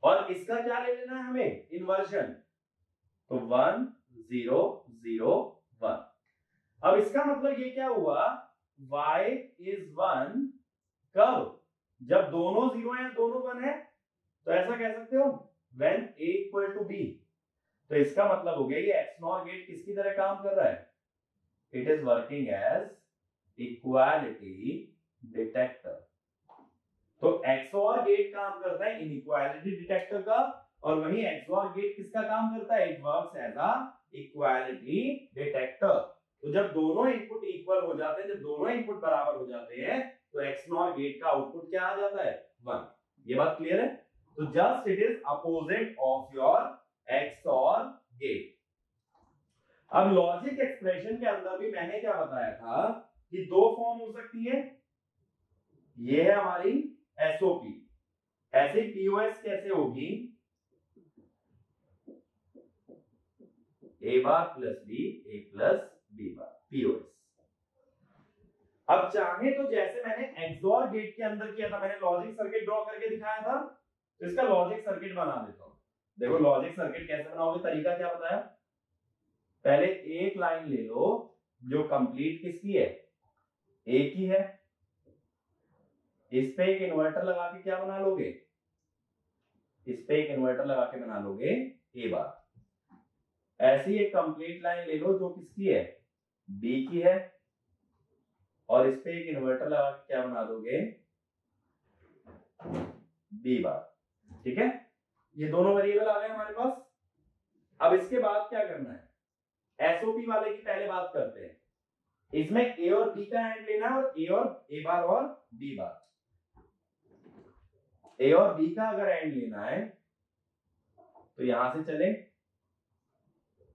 और इसका क्या ले लेना है हमें, इन्वर्जन, तो 1 0 0 1। अब इसका मतलब ये क्या हुआ, y is 1 कब, जब दोनों 0 है दोनों 1 है, तो ऐसा कह सकते हो when a equal to b। तो इसका मतलब हो गया ये XNOR गेट किसकी तरह काम कर रहा है, it is working as equality detector. तो XOR गेट काम करता है इनइक्वालिटी डिटेक्टर का, और वहीं XOR गेट किसका काम करता है, it works as a equality detector. तो जब दोनों इनपुट इक्वल हो जाते हैं, जब दोनों इनपुट बराबर हो जाते हैं, तो XNOR गेट का आउटपुट क्या आ जाता है, 1। ये बात क्लियर है, तो just it is opposite of your XOR gate. अब लॉजिक एक्सप्रेशन के अंदर भी मैंने क्या बताया था कि दो फॉर्म हो सकती है, ये है हमारी SOP, ऐसे POS कैसे होगी, A bar plus B A plus B bar, POS। अब चाहे तो जैसे मैंने XOR गेट के अंदर किया था, मैंने लॉजिक सर्किट ड्रॉ करके दिखाया था, तो इसका लॉजिक सर्किट बना देता हूं। देखो लॉजिक सर्किट कैसे बनाओगे, तरीका क्या बताया, पहले एक लाइन ले लो जो कंप्लीट किसकी है, A की है, इस पे एक इन्वर्टर लगा के क्या बना लोगे, इस पे एक इन्वर्टर लगा के बना लोगे A बार। ऐसी एक कंप्लीट लाइन ले लो जो किसकी है, B की है, और इस पे एक इन्वर्टर लगा के क्या बना दोगे, B बार। ठीक है, ये दोनों वेरिएबल आ गए हमारे पास। अब इसके बाद क्या करना है, SOP वाले की पहले बात करते हैं। इसमें A और B का एंड लेना है, और A बार और B बार। A और B का अगर एंड लेना है तो यहां से चले,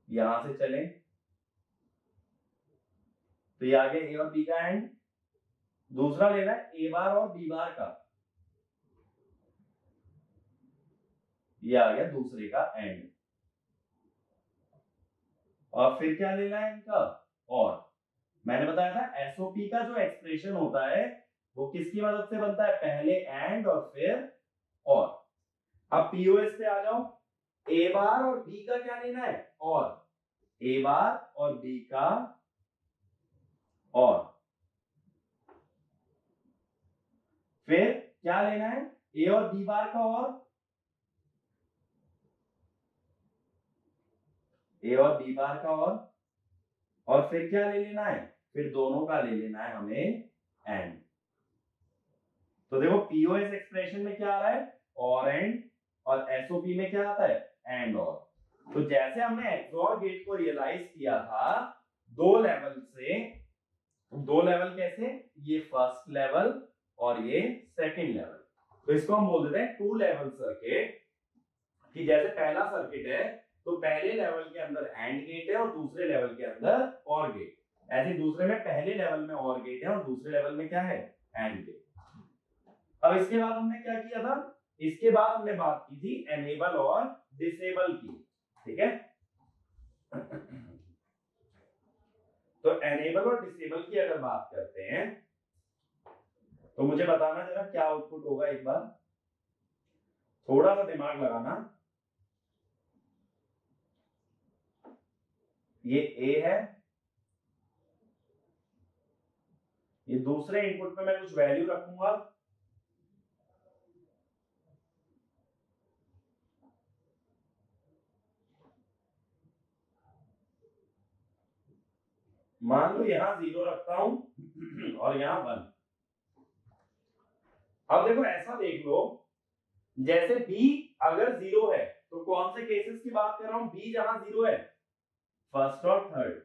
यहां से चले, तो ये आ गया A और B का एंड। दूसरा लेना है A बार और B बार का, ये आ गया दूसरे का एंड। और फिर क्या लेना है इनका, और मैंने बताया था SOP का जो एक्सप्रेशन होता है वो किसकी मदद से बनता है, पहले एंड और फिर और। अब POS पे आ जाओ, A बार और B का क्या लेना है, और A बार और B का और, फिर क्या लेना है, A और B बार का A और B बार का और फिर क्या ले लेना है, फिर दोनों का ले लेना है हमें एंड। तो देखो POS एक्सप्रेशन में क्या आ रहा है, और एंड, और SOP में क्या आता है, एंड और। तो जैसे हमने XOR गेट को रियलाइज किया था दो लेवल से, दो लेवल कैसे, ये फर्स्ट लेवल और ये सेकंड लेवल, तो इसको हम बोल देते हैं टू लेवल सर्किट। कि जैसे पहला सर्किट है तो पहले लेवल के अंदर एंड गेट है और दूसरे लेवल के अंदर और गेट, ऐसे दूसरे में पहले लेवल में और गेट है और दूसरे लेवल में क्या है, एंड गेट। अब इसके बाद हमने क्या किया था, इसके बाद हमने बात की थी एनेबल और डिसेबल की। ठीक है, तो एनेबल और डिसेबल की अगर बात करते हैं तो मुझे बताना जरा क्या आउटपुट होगा, एक बार थोड़ा सा दिमाग लगाना। ये A है, ये दूसरे इनपुट पे मैं कुछ वैल्यू रखूंगा, मान लो यहां 0 रखता हूं और यहां 1। अब देखो ऐसा देख लो, जैसे b अगर 0 है तो कौन से केसेस की बात कर रहा हूं, b जहां 0 है, फर्स्ट और थर्ड।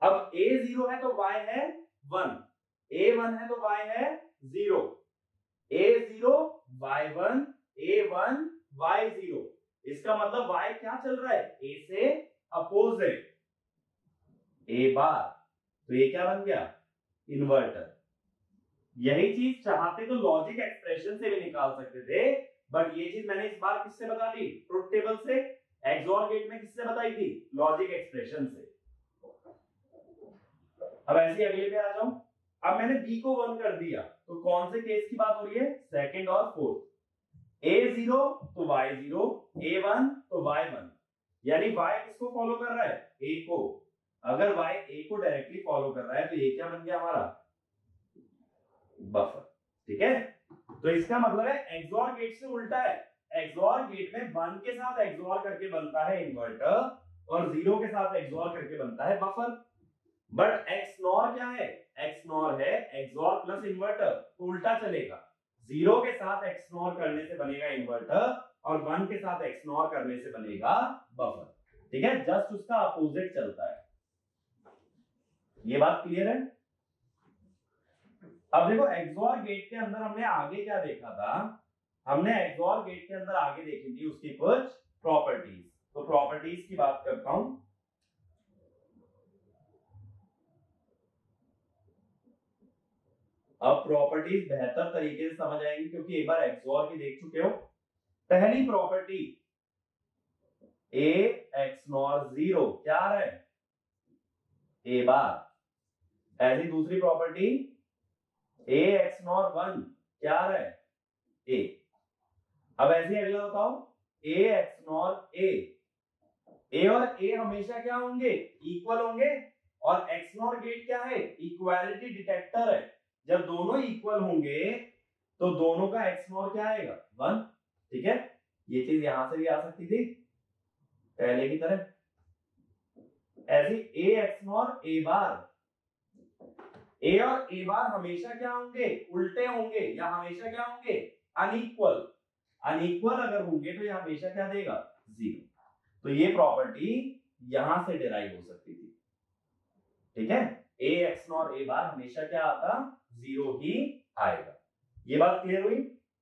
अब a 0 है तो y है 1, a 1 है तो y है 0, a 0 y 1, a 1 y 0। इसका मतलब y क्या चल रहा है, a से अपोजिट, a बार। तो ये क्या बन गया, इन्वर्टर। यही चीज चाहते तो लॉजिक एक्सप्रेशन से भी निकाल सकते थे, बट ये चीज मैंने इस बार किससे बता दी, ट्रुथ टेबल से। एक्सओर गेट में किससे बताई थी, लॉजिक एक्सप्रेशन से। अब ऐसे अगले पे आ जाओ। अब मैंने b को 1 कर दिया तो कौन से केस की बात हो रही है, सेकंड और फोर्थ। a0 तो y0, a1 तो y1, यानी y किसको फॉलो कर रहा है, a को। अगर y a को डायरेक्टली फॉलो कर रहा है तो ये क्या बन गया हमारा, बफर। ठीक है, तो इसका मतलब है एक्सओर गेट से उल्टा है। एक्सओर गेट में 1 के साथ एक्सओर करके बनता है इन्वर्टर और 0 के साथ एक्सओर करके बनता है बफर। बट एक्सनॉर क्या है, एक्सनॉर है एक्सओर प्लस इन्वर्टर, तो उल्टा चलेगा। 0 के साथ एक्सनॉर करने से बनेगा इन्वर्टर और 1 के साथ एक्सनॉर करने से बनेगा बफर। ठीक है, जस्ट उसका अपोजिट चलता है। ये बात क्लियर है। अब देखो एक्सओर गेट के अंदर हमने आगे क्या देखा था, हमने एक्सओर गेट के अंदर आगे देखी थी उसकी कुछ प्रॉपर्टीज। तो प्रॉपर्टीज की बात करता हूं। अब प्रॉपर्टीज बेहतर तरीके से समझ आएंगी क्योंकि एक बार एक्सओर की देख चुके हो। पहली प्रॉपर्टी a एक्सनॉर 0 क्या है, a बार। ऐसी दूसरी प्रॉपर्टी a एक्सनॉर 1 क्या है, a। अब ऐसे अगला बताओ a एक्सनॉर a और a हमेशा क्या होंगे, इक्वल होंगे। और एक्सनॉर गेट क्या है, इक्वालिटी डिटेक्टर है। जब दोनों इक्वल होंगे तो दोनों का एक्सनॉर क्या आएगा, 1। ठीक है, ये चीज यहां से भी आ सकती थी पहले की तरह। ऐसे a XNOR a bar, a और a बार हमेशा क्या होंगे, उल्टे होंगे या हमेशा क्या होंगे, अनइक्वल। अनइक्वल अगर होंगे तो ये हमेशा क्या देगा, 0। तो ये प्रॉपर्टी यहां से डिराइव हो सकती थी। ठीक है, a एक्सनॉर a बार हमेशा क्या आता, 0 ही आएगा। ये बात क्लियर हुई।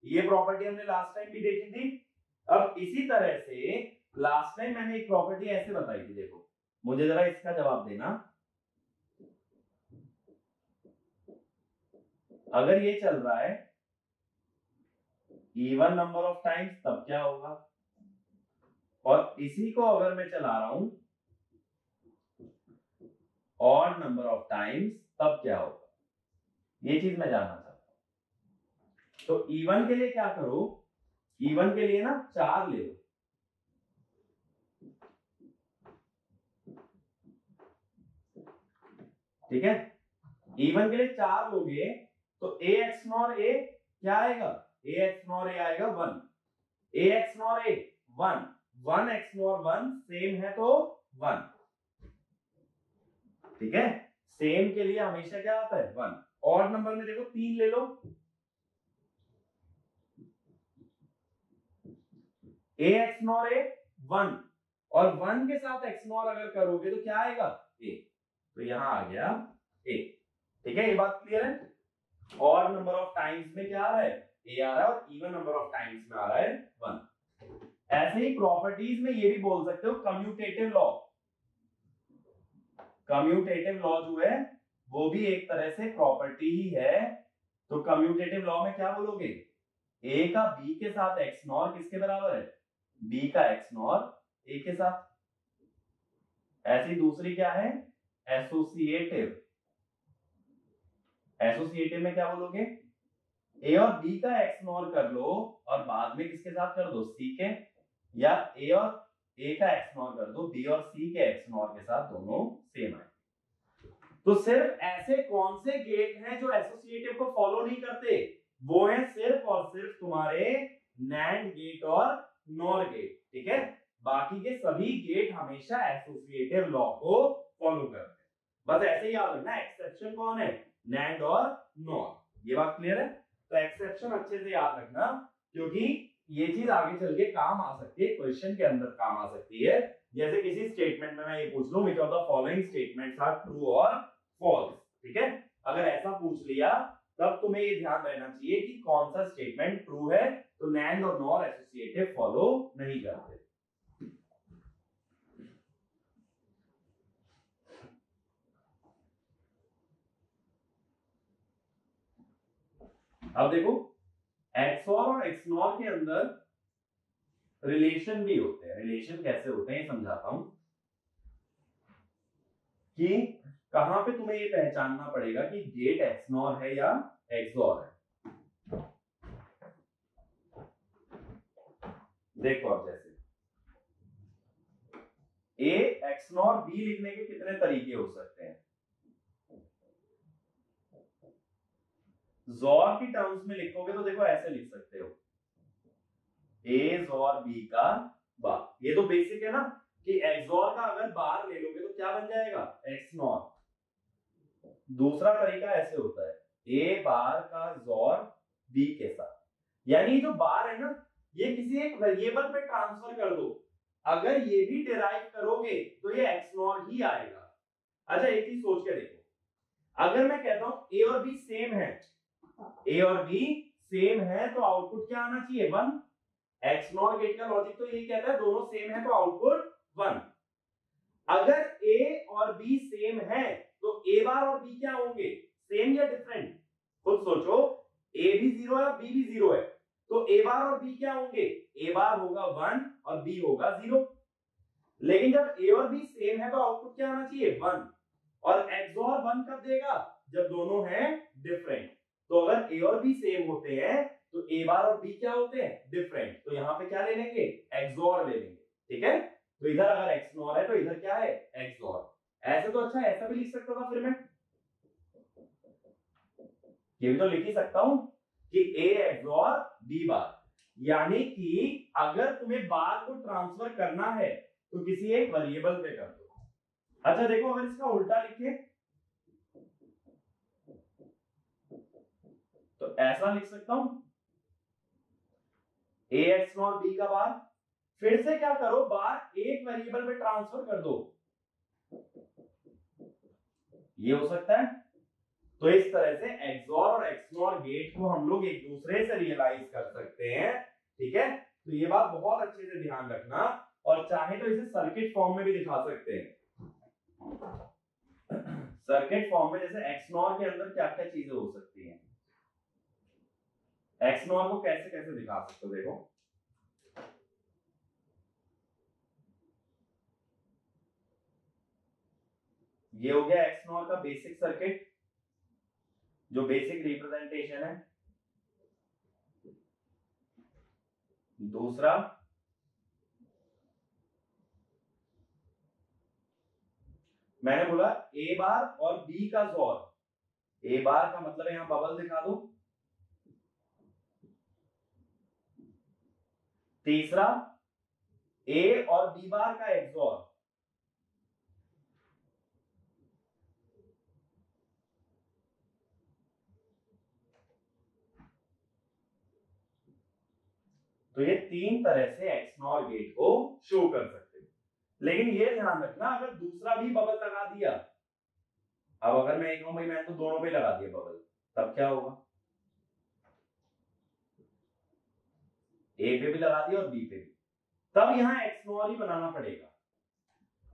ये प्रॉपर्टी हमने लास्ट टाइम भी देखी थी। अब इसी तरह से लास्ट टाइम मैंने एक प्रॉपर्टी ऐसे बताई थी, देखो मुझे जरा इसका जवाब देना। अगर ये चल रहा है इवन नंबर ऑफ टाइम्स तब क्या होगा, और इसी को अगर मैं चला रहा हूं ऑड नंबर ऑफ टाइम्स तब क्या होगा, ये चीज मैं जानना चाहता हूं। तो इवन के लिए क्या करो, इवन के लिए ना 4 ले लो। ठीक है, इवन के लिए 4 लोगे तो a एक्सनॉर a क्या आएगा, a एक्सनॉर a आएगा 1, a XNOR a 1, 1 XNOR 1 same है तो 1। ठीक है, सेम के लिए हमेशा क्या आता है, 1। और नंबर में देखो 3 ले लो, a एक्सनॉर a 1 और 1 के साथ एक्सनॉर अगर करोगे तो क्या आएगा, a। तो यहां आ गया a। ठीक है, ये बात क्लियर है। और नंबर ऑफ टाइम्स में क्या आ रहा है, a आ रहा है, और इवन नंबर ऑफ टाइम्स में आ रहा है 1। ऐसे ही प्रॉपर्टीज में ये भी बोल सकते हो कम्यूटेटिव लॉ। कम्यूटेटिव लॉ जो है वो भी एक तरह से प्रॉपर्टी ही है। तो कम्यूटेटिव लॉ में क्या बोलोगे, a का b के साथ एक्सनॉर किसके बराबर है, b का एक्सनॉर a के साथ। ऐसी दूसरी क्या है, एसोसिएटिव। एसोसिएटिव में क्या बोलोगे, a और b का एक्सनॉर कर लो और बाद में किसके साथ कर दो, c के, या a और a का एक्सनॉर कर दो b और c के एक्सनॉर के साथ, दोनों सेम है। तो सिर्फ ऐसे कौन से गेट हैं जो एसोसिएटिव को फॉलो नहीं करते, वो है सिर्फ और सिर्फ तुम्हारे नैंड गेट और नॉर गेट, ठीक है। बाकी के सभी गेट हमेशा एसोसिएटिव लॉ को फॉलो करते हैं। बस ऐसे ही याद रखना, एक्सेप्शन कौन है, नैंड और नॉर। ये बात क्लियर है? तो एक्सेप्शन अच्छे से याद रखना, क्योंकि ये चीज आगे चल के काम आ सकती है, क्वेश्चन के अंदर काम आ सकती है। जैसे किसी स्टेटमेंट में मैं ये पूछ लूं which of the following statements are true और फॉल्स, ठीक है। अगर ऐसा पूछ लिया तब तुम्हें ये ध्यान रहना चाहिए कि कौन सा स्टेटमेंट ट्रू है, तो नैंड और नॉर एसोसिएटिव फॉलो नहीं करते। अब देखो एक्सओर और एक्सनॉर के अंदर रिलेशन भी होते हैं। रिलेशन कैसे होते हैं ये समझाता हूं, कि कहां पे तुम्हें ये पहचानना पड़ेगा कि गेट एक्सनॉर है या एक्सओर है। देखो अब जैसे ए एक्सनॉर बी लिखने के कितने तरीके हो सकते हैं। जोर की टर्म्स में लिखोगे तो देखो ऐसे लिख सकते हो, ए जोर बी का बार। ये तो बेसिक है ना कि एक्सओर का अगर बार ले लोगे तो क्या बन जाएगा, एक्सनॉर। दूसरा तरीका ऐसे होता है, ए बार का जोर बी के साथ, यानी जो बार है ना ये किसी एक वेरिएबल पे ट्रांसफर कर दो, अगर ये भी डिराइव करोगे तो ये एक्सनॉर ही आएगा। अच्छा एक चीज सोच के देखो, अगर मैं कहता हूं ए और बी सेम है, ए और बी सेम है तो आउटपुट क्या आना चाहिए, 1। एक्सनॉर गेट का लॉजिक तो यही कहता है दोनों सेम है तो आउटपुट 1। अगर ए और बी सेम है तो ए बार और बी क्या होंगे, सेम या डिफरेंट। खुद सोचो, ए भी 0 है बी भी 0 है, तो ए बार और बी क्या होंगे, ए बार होगा 1 और बी होगा 0। लेकिन जब ए और बी सेम है तो आउटपुट क्या आना चाहिए, 1। और एक्सओर 1 कब देगा, जब दोनों हैं डिफरेंट। तो अगर ए और बी सेम होते हैं तो ए बार और बी क्या होते हैं, डिफरेंट। तो यहां पे क्या ले लेंगे, एक्सओर ले लेंगे, ठीक है। तो इधर अगर एक्सनॉर है तो इधर क्या है, एक्सओर। ऐसे तो अच्छा ऐसा भी लिख सकता था फिर मैं, ये भी तो लिख ही सकता हूं कि ए एक्सओर बी बार, यानी कि अगर तुम्हें बार को ट्रांसफर करना है तो किसी एक वेरिएबल पे कर दो। अच्छा देखो अगर इसका उल्टा लिखे तो ऐसा लिख सकता हूं, ए एक्सनॉर बी का बार, फिर से क्या करो, बार एक वेरिएबल पे ट्रांसफर कर दो, ये हो सकता है। तो इस तरह से एक्सओर और एक्सनॉर गेट को हम लोग एक दूसरे से रियलाइज कर सकते हैं, ठीक है। तो ये बात बहुत अच्छे से ध्यान रखना, और चाहे तो इसे सर्किट फॉर्म में भी दिखा सकते हैं। सर्किट फॉर्म में जैसे एक्सनॉर के अंदर क्या क्या चीजें हो सकती हैं, एक्सनॉर को कैसे कैसे दिखा सकते हो, देखो ये हो गया एक्सनॉर का बेसिक सर्किट, जो बेसिक रिप्रेजेंटेशन है। दूसरा मैंने बोला ए बार और बी का जोर, ए बार का मतलब यहां बबल दिखा दो। तीसरा ए और बी बार का एक्सओर, तो ये तीन तरह से एक्सनॉर गेट को शो कर सकते हैं। लेकिन ये ध्यान रखना अगर दूसरा भी बबल लगा दिया, अब अगर मैं कहूं भाई मैं तो दोनों पे लगा दिया बबल, तब क्या होगा, ए पे भी लगा दिया और बी पे भी, तब यहां एक्सनॉर ही बनाना पड़ेगा।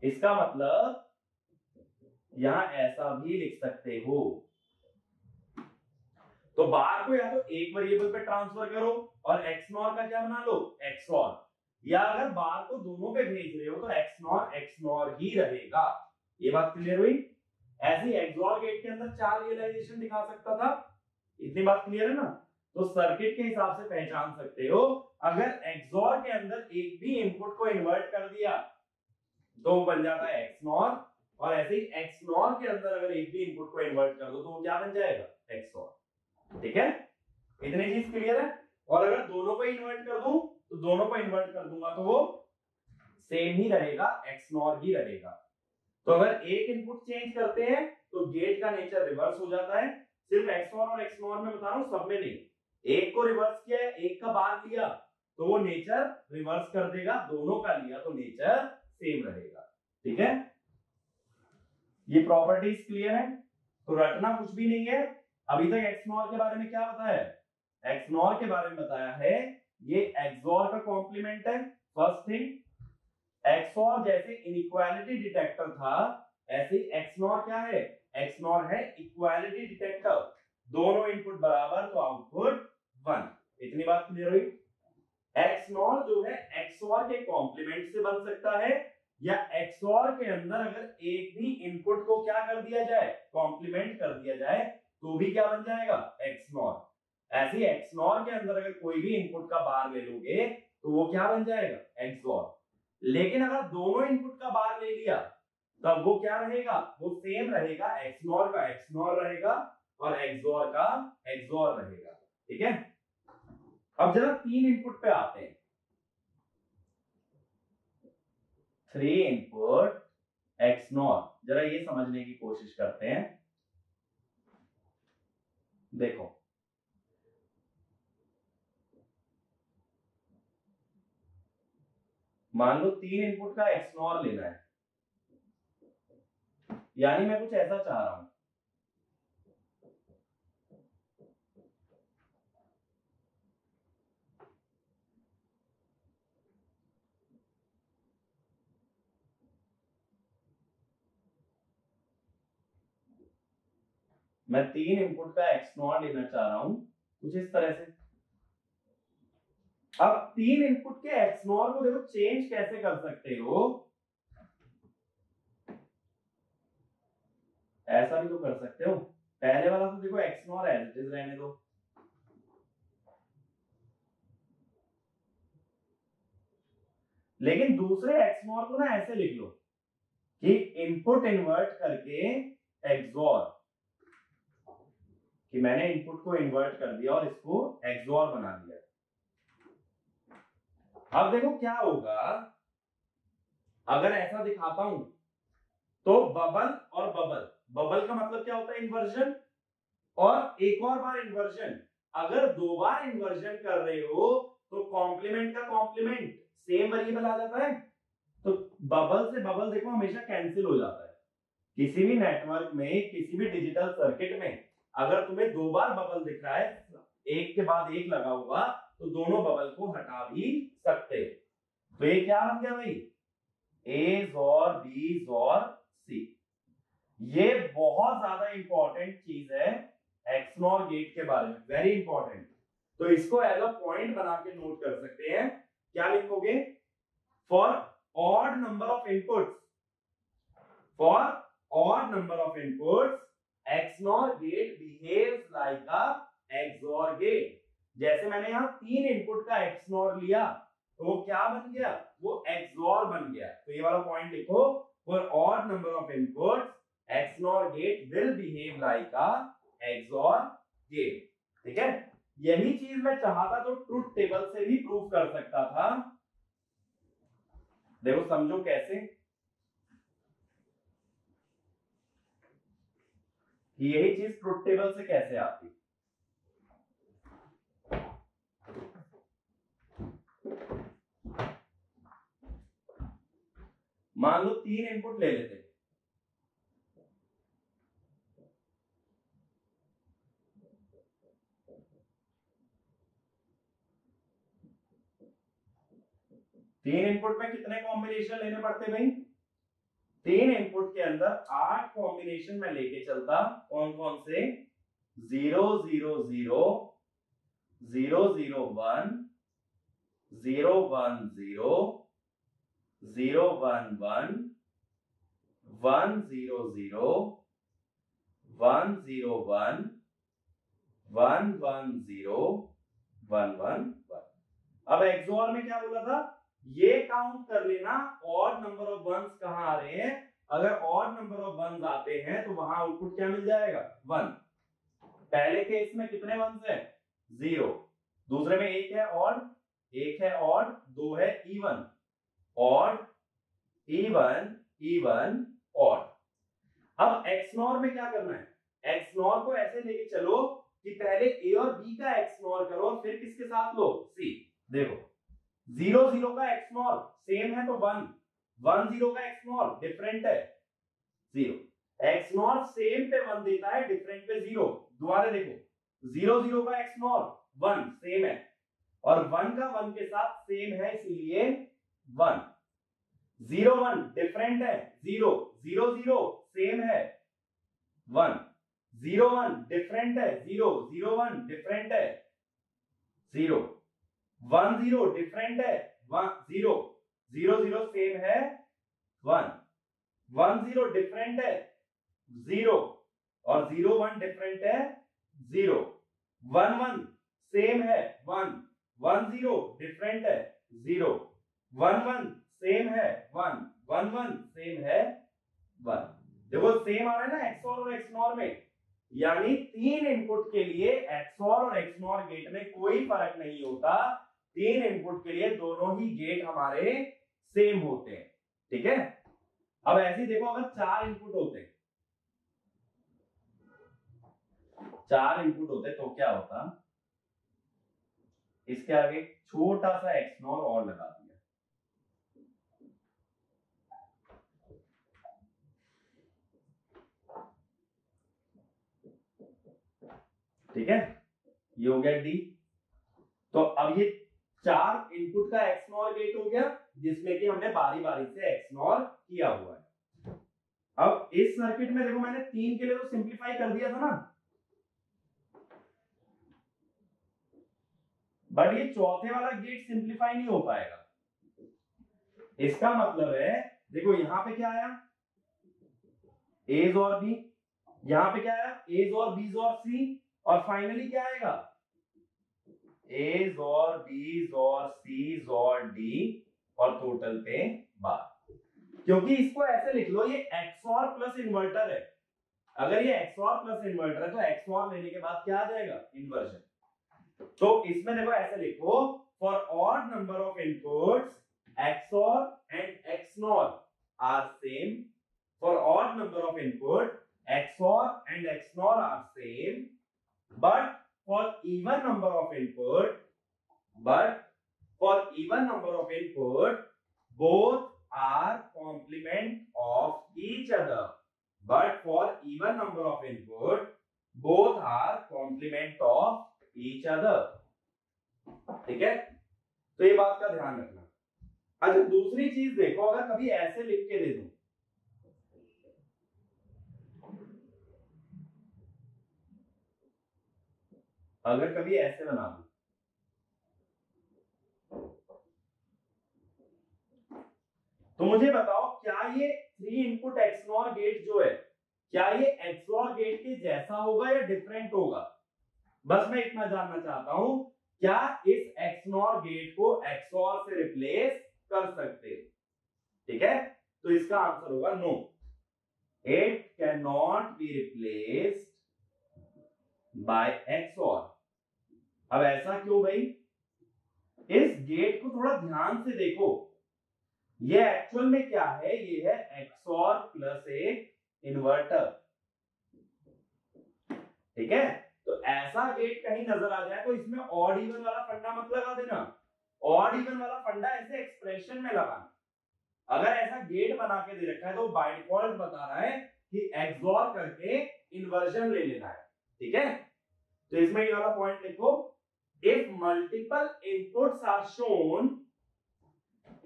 इसका मतलब यहां ऐसा भी लिख सकते हो, तो बार को या तो एक वेरिएबल पे ट्रांसफर करो और एक्सनॉर का क्या बना लो, एक्सओर, या अगर बार को दोनों पे भेज रहे हो तो एक्सनॉर एक्सनॉर ही रहेगा। ये बात क्लियर हुई। ऐसे ही एक्सओर गेट के अंदर 4 रियलाइजेशन दिखा सकता था, इतनी बात क्लियर है ना। तो सर्किट के हिसाब से पहचान सकते हो, अगर एक्सओर के अंदर एक भी इनपुट को इन्वर्ट कर दिया तो बन जाता है एक्सनॉर, और ऐसे ही एक्सनॉर के अंदर अगर एक भी इनपुट को इन्वर्ट कर दो तो वो क्या बन जाएगा, एक्सऑर। ठीक है, इतनी चीज क्लियर है। और अगर दोनों को इन्वर्ट कर दूं तो दोनों को इन्वर्ट कर दूंगा तो वो सेम ही रहेगा, एक्सनॉर ही रहेगा। तो अगर एक इनपुट चेंज करते हैं तो गेट का नेचर रिवर्स हो जाता है। सिर्फ एक्सनॉर और एक्सनॉर में बता रहा हूं, सब में नहीं। एक को रिवर्स किया है, एक का बार लिया तो वो नेचर रिवर्स कर देगा, दोनों का लिया तो नेचर सेम रहेगा। ठीक है, ये प्रॉपर्टीज क्लियर है, तो रटना कुछ भी नहीं है। अभी तक एक्सनॉर के बारे में क्या बताया है, एक्सनॉर के बारे में बताया है ये एक्सॉर का कॉम्प्लीमेंट है। फर्स्ट थिंग, एक्सॉर जैसे इनइक्वालिटी डिटेक्टर था ऐसे एक्सनॉर क्या है, एक्सनॉर है इक्वालिटी डिटेक्टर। दोनों इनपुट बराबर तो आउटपुट 1। इतनी बात क्लियर हुई। एक्सनॉर जो है एक्सॉर के कॉम्प्लीमेंट से बन सकता है, या एक्सॉर के अंदर अगर एक भी इनपुट को क्या कर दिया जाए, कॉम्प्लीमेंट कर दिया जाए तो भी क्या बन जाएगा, एक्सनॉर। ऐसे ही एक्सनॉर के अंदर अगर कोई भी इनपुट का बार ले लोगे तो वो क्या बन जाएगा, एक्सॉर। लेकिन अगर दोनों इनपुट का बार ले लिया तब वो क्या रहेगा, वो सेम रहेगा, एक्सनॉर का एक्सनॉर रहेगा और एक्सॉर का एक्सॉर रहेगा। ठीक है, अब जरा तीन इनपुट पे आते हैं। 3 इनपुट एक्सनॉर, जरा ये समझने की कोशिश करते हैं। देखो मान लो 3 इनपुट का एक्सनॉर लेना है, यानी मैं कुछ ऐसा चाह रहा हूं, मैं 3 इनपुट का एक्सनॉर लेना चाह रहा हूं कुछ इस तरह से। अब 3 इनपुट के एक्सनॉर को देखो चेंज कैसे कर सकते हो, ऐसा भी तो कर सकते हो। पहले वाला तो देखो एक्सनॉर एज इट इज रहने दो, लेकिन दूसरे एक्सनॉर को ना ऐसे लिख लो कि इनपुट इन्वर्ट करके एक्सॉर, कि मैंने इनपुट को इन्वर्ट कर दिया और इसको एक्सॉर बना दिया। अब देखो क्या होगा, अगर ऐसा दिखाता हूं तो बबल और बबल, बबल का मतलब क्या होता है, इन्वर्जन, और एक और बार इन्वर्जन। अगर 2 बार इन्वर्जन कर रहे हो तो कॉम्प्लीमेंट का कॉम्प्लीमेंट सेम वेरिएबल आ जाता है, तो बबल से बबल देखो हमेशा कैंसिल हो जाता है। किसी भी नेटवर्क में, किसी भी डिजिटल सर्किट में अगर तुम्हें 2 बार बबल दिख रहा है, एक के बाद एक लगा हुआ, तो दोनों बबल को हटा भी सकते हो। तो ये क्या बन गया भाई, ए और बी और सी। ये बहुत ज्यादा इंपॉर्टेंट चीज है एक्सनॉर गेट के बारे में, वेरी इंपॉर्टेंट। तो इसको एज अ पॉइंट बना के नोट कर सकते हैं। क्या लिखोगे, for odd number of inputs, for odd number of inputs XNOR gate behaves like a XOR gate। जैसे मैंने यहां 3 इनपुट का XNOR लिया तो वो क्या बन गया, वो XOR बन गया। तो ये वाला पॉइंट लिखो, for odd number of inputs XNOR gate will behave like a XOR gate। ठीक है, यही चीज मैं चाहता तो ट्रुथ टेबल से भी प्रूव कर सकता था। देखो समझो कैसे, यही चीज ट्रुथ टेबल से कैसे आती। मान लो 3 इनपुट ले लेते, तीन इनपुट में कितने कॉम्बिनेशन लेने पड़ते भाई, 3 इनपुट के अंदर 8 कॉम्बिनेशन में लेके चलता। कौन कौन से, 0 0 0 0 0 1 0 1 0 0 1 1 1 0 0 1 0 1 1 1 0 1 1 1। अब एक्सओर में क्या बोला था, ये काउंट कर लेना ऑड नंबर ऑफ वंस कहां आ रहे हैं, अगर ऑड नंबर ऑफ वंस आते हैं तो वहां आउटपुट क्या मिल जाएगा 1। पहले केस में कितने वंस है 0, दूसरे में एक है ऑड, दो है इवन, ऑड इवन ऑड। अब एक्सनॉर में क्या करना है, एक्सनॉर को ऐसे लेके चलो कि पहले ए और बी का एक्सनॉर करो और फिर किसके साथ लो सी। देखो 0 0 का एक्सनॉर सेम है तो 1, 1 0 का एक्सनॉर डिफरेंट है 0, एक्सनॉर सेम पे 1 देता है डिफरेंट पे 0। दोबारा देखो 0 0 का एक्सनॉर 1 सेम है और 1 का 1 के साथ सेम है इसीलिए 1, 0 1 डिफरेंट है 0, 0 0 सेम है 1, 0 1 डिफरेंट है 0, 0 1 डिफरेंट है 0, 1 0 डिफरेंट है 1 0, 0 0 सेम है 1, 1 0 डिफरेंट है 0 और 0 1 डिफरेंट है 0, 1 1 सेम है 1, 1 0 डिफरेंट है 0, 1 1 सेम है 1, 1 1 सेम है 1। देखो सेम आ रहा है ना एक्सओर और एक्सनॉर में, यानी तीन इनपुट के लिए एक्सओर और एक्सनॉर गेट में कोई फर्क नहीं होता, तीन इनपुट के लिए दोनों ही गेट हमारे सेम होते हैं। ठीक है, अब ऐसे ही देखो अगर चार इनपुट होते तो क्या होता, इसके आगे छोटा सा एक्सनॉर और लगा दिया, ठीक है, ये हो गया डी। तो अब ये चार इनपुट का एक्सनॉर गेट हो गया जिसमें कि हमने बारी बारी से एक्सनॉर किया हुआ है। अब इस सर्किट में देखो मैंने तीन के लिए तो सिंप्लीफाई कर दिया था ना, बट ये चौथे वाला गेट सिंप्लीफाई नहीं हो पाएगा। इसका मतलब है देखो यहां पे क्या आया एज और बी, यहां पे क्या आया एज और बीज और सी, और फाइनली क्या आएगा एज और बीज और सीज और डी और टोटल पे 12। क्योंकि इसको ऐसे लिख लो ये एक्सओर प्लस इन्वर्टर है, अगर ये एक्सओर प्लस इन्वर्टर है तो एक्सओर लेने के बाद क्या आ जाएगा इन्वर्जन। तो इसमें देखो ऐसे लिखो for odd number of inputs XOR and XNOR are same. For odd number of input XOR and XNOR are same, but for even number of input both are complement of each other. But for even number of input both are complement of each other. ठीक है, तो ये बात का ध्यान रखना। अच्छा दूसरी चीज देखो, अगर कभी ऐसे लिख के दे दूं, अगर कभी ऐसे बना दूं तो मुझे बताओ क्या ये 3 इनपुट एक्सनॉर गेट जो है क्या ये एक्सनॉर गेट के जैसा होगा या डिफरेंट होगा? बस मैं इतना जानना चाहता हूं, क्या इस एक्सनॉर गेट को एक्सओर से रिप्लेस कर सकते हो? ठीक है, तो इसका आंसर होगा no, it can not be replaced by XOR. अब ऐसा क्यों भाई? इस गेट को थोड़ा ध्यान से देखो, ये एक्चुअल में क्या है, ये है एक्सओर प्लस एक इन्वर्टर। ठीक है, तो ऐसा गेट कहीं नजर आ जाए तो इसमें ऑड इवन वाला फंडा मत लगा देना, ऑड इवन वाला फंडा ऐसे एक्सप्रेशन में लगाना। अगर ऐसा गेट बना के दे रखा है तो बाय डिफॉल्ट बता रहा है कि एक्सओर करके इन्वर्जन ले लेना है। ठीक है, तो इसमें ये वाला पॉइंट लिखो, if multiple inputs are shown,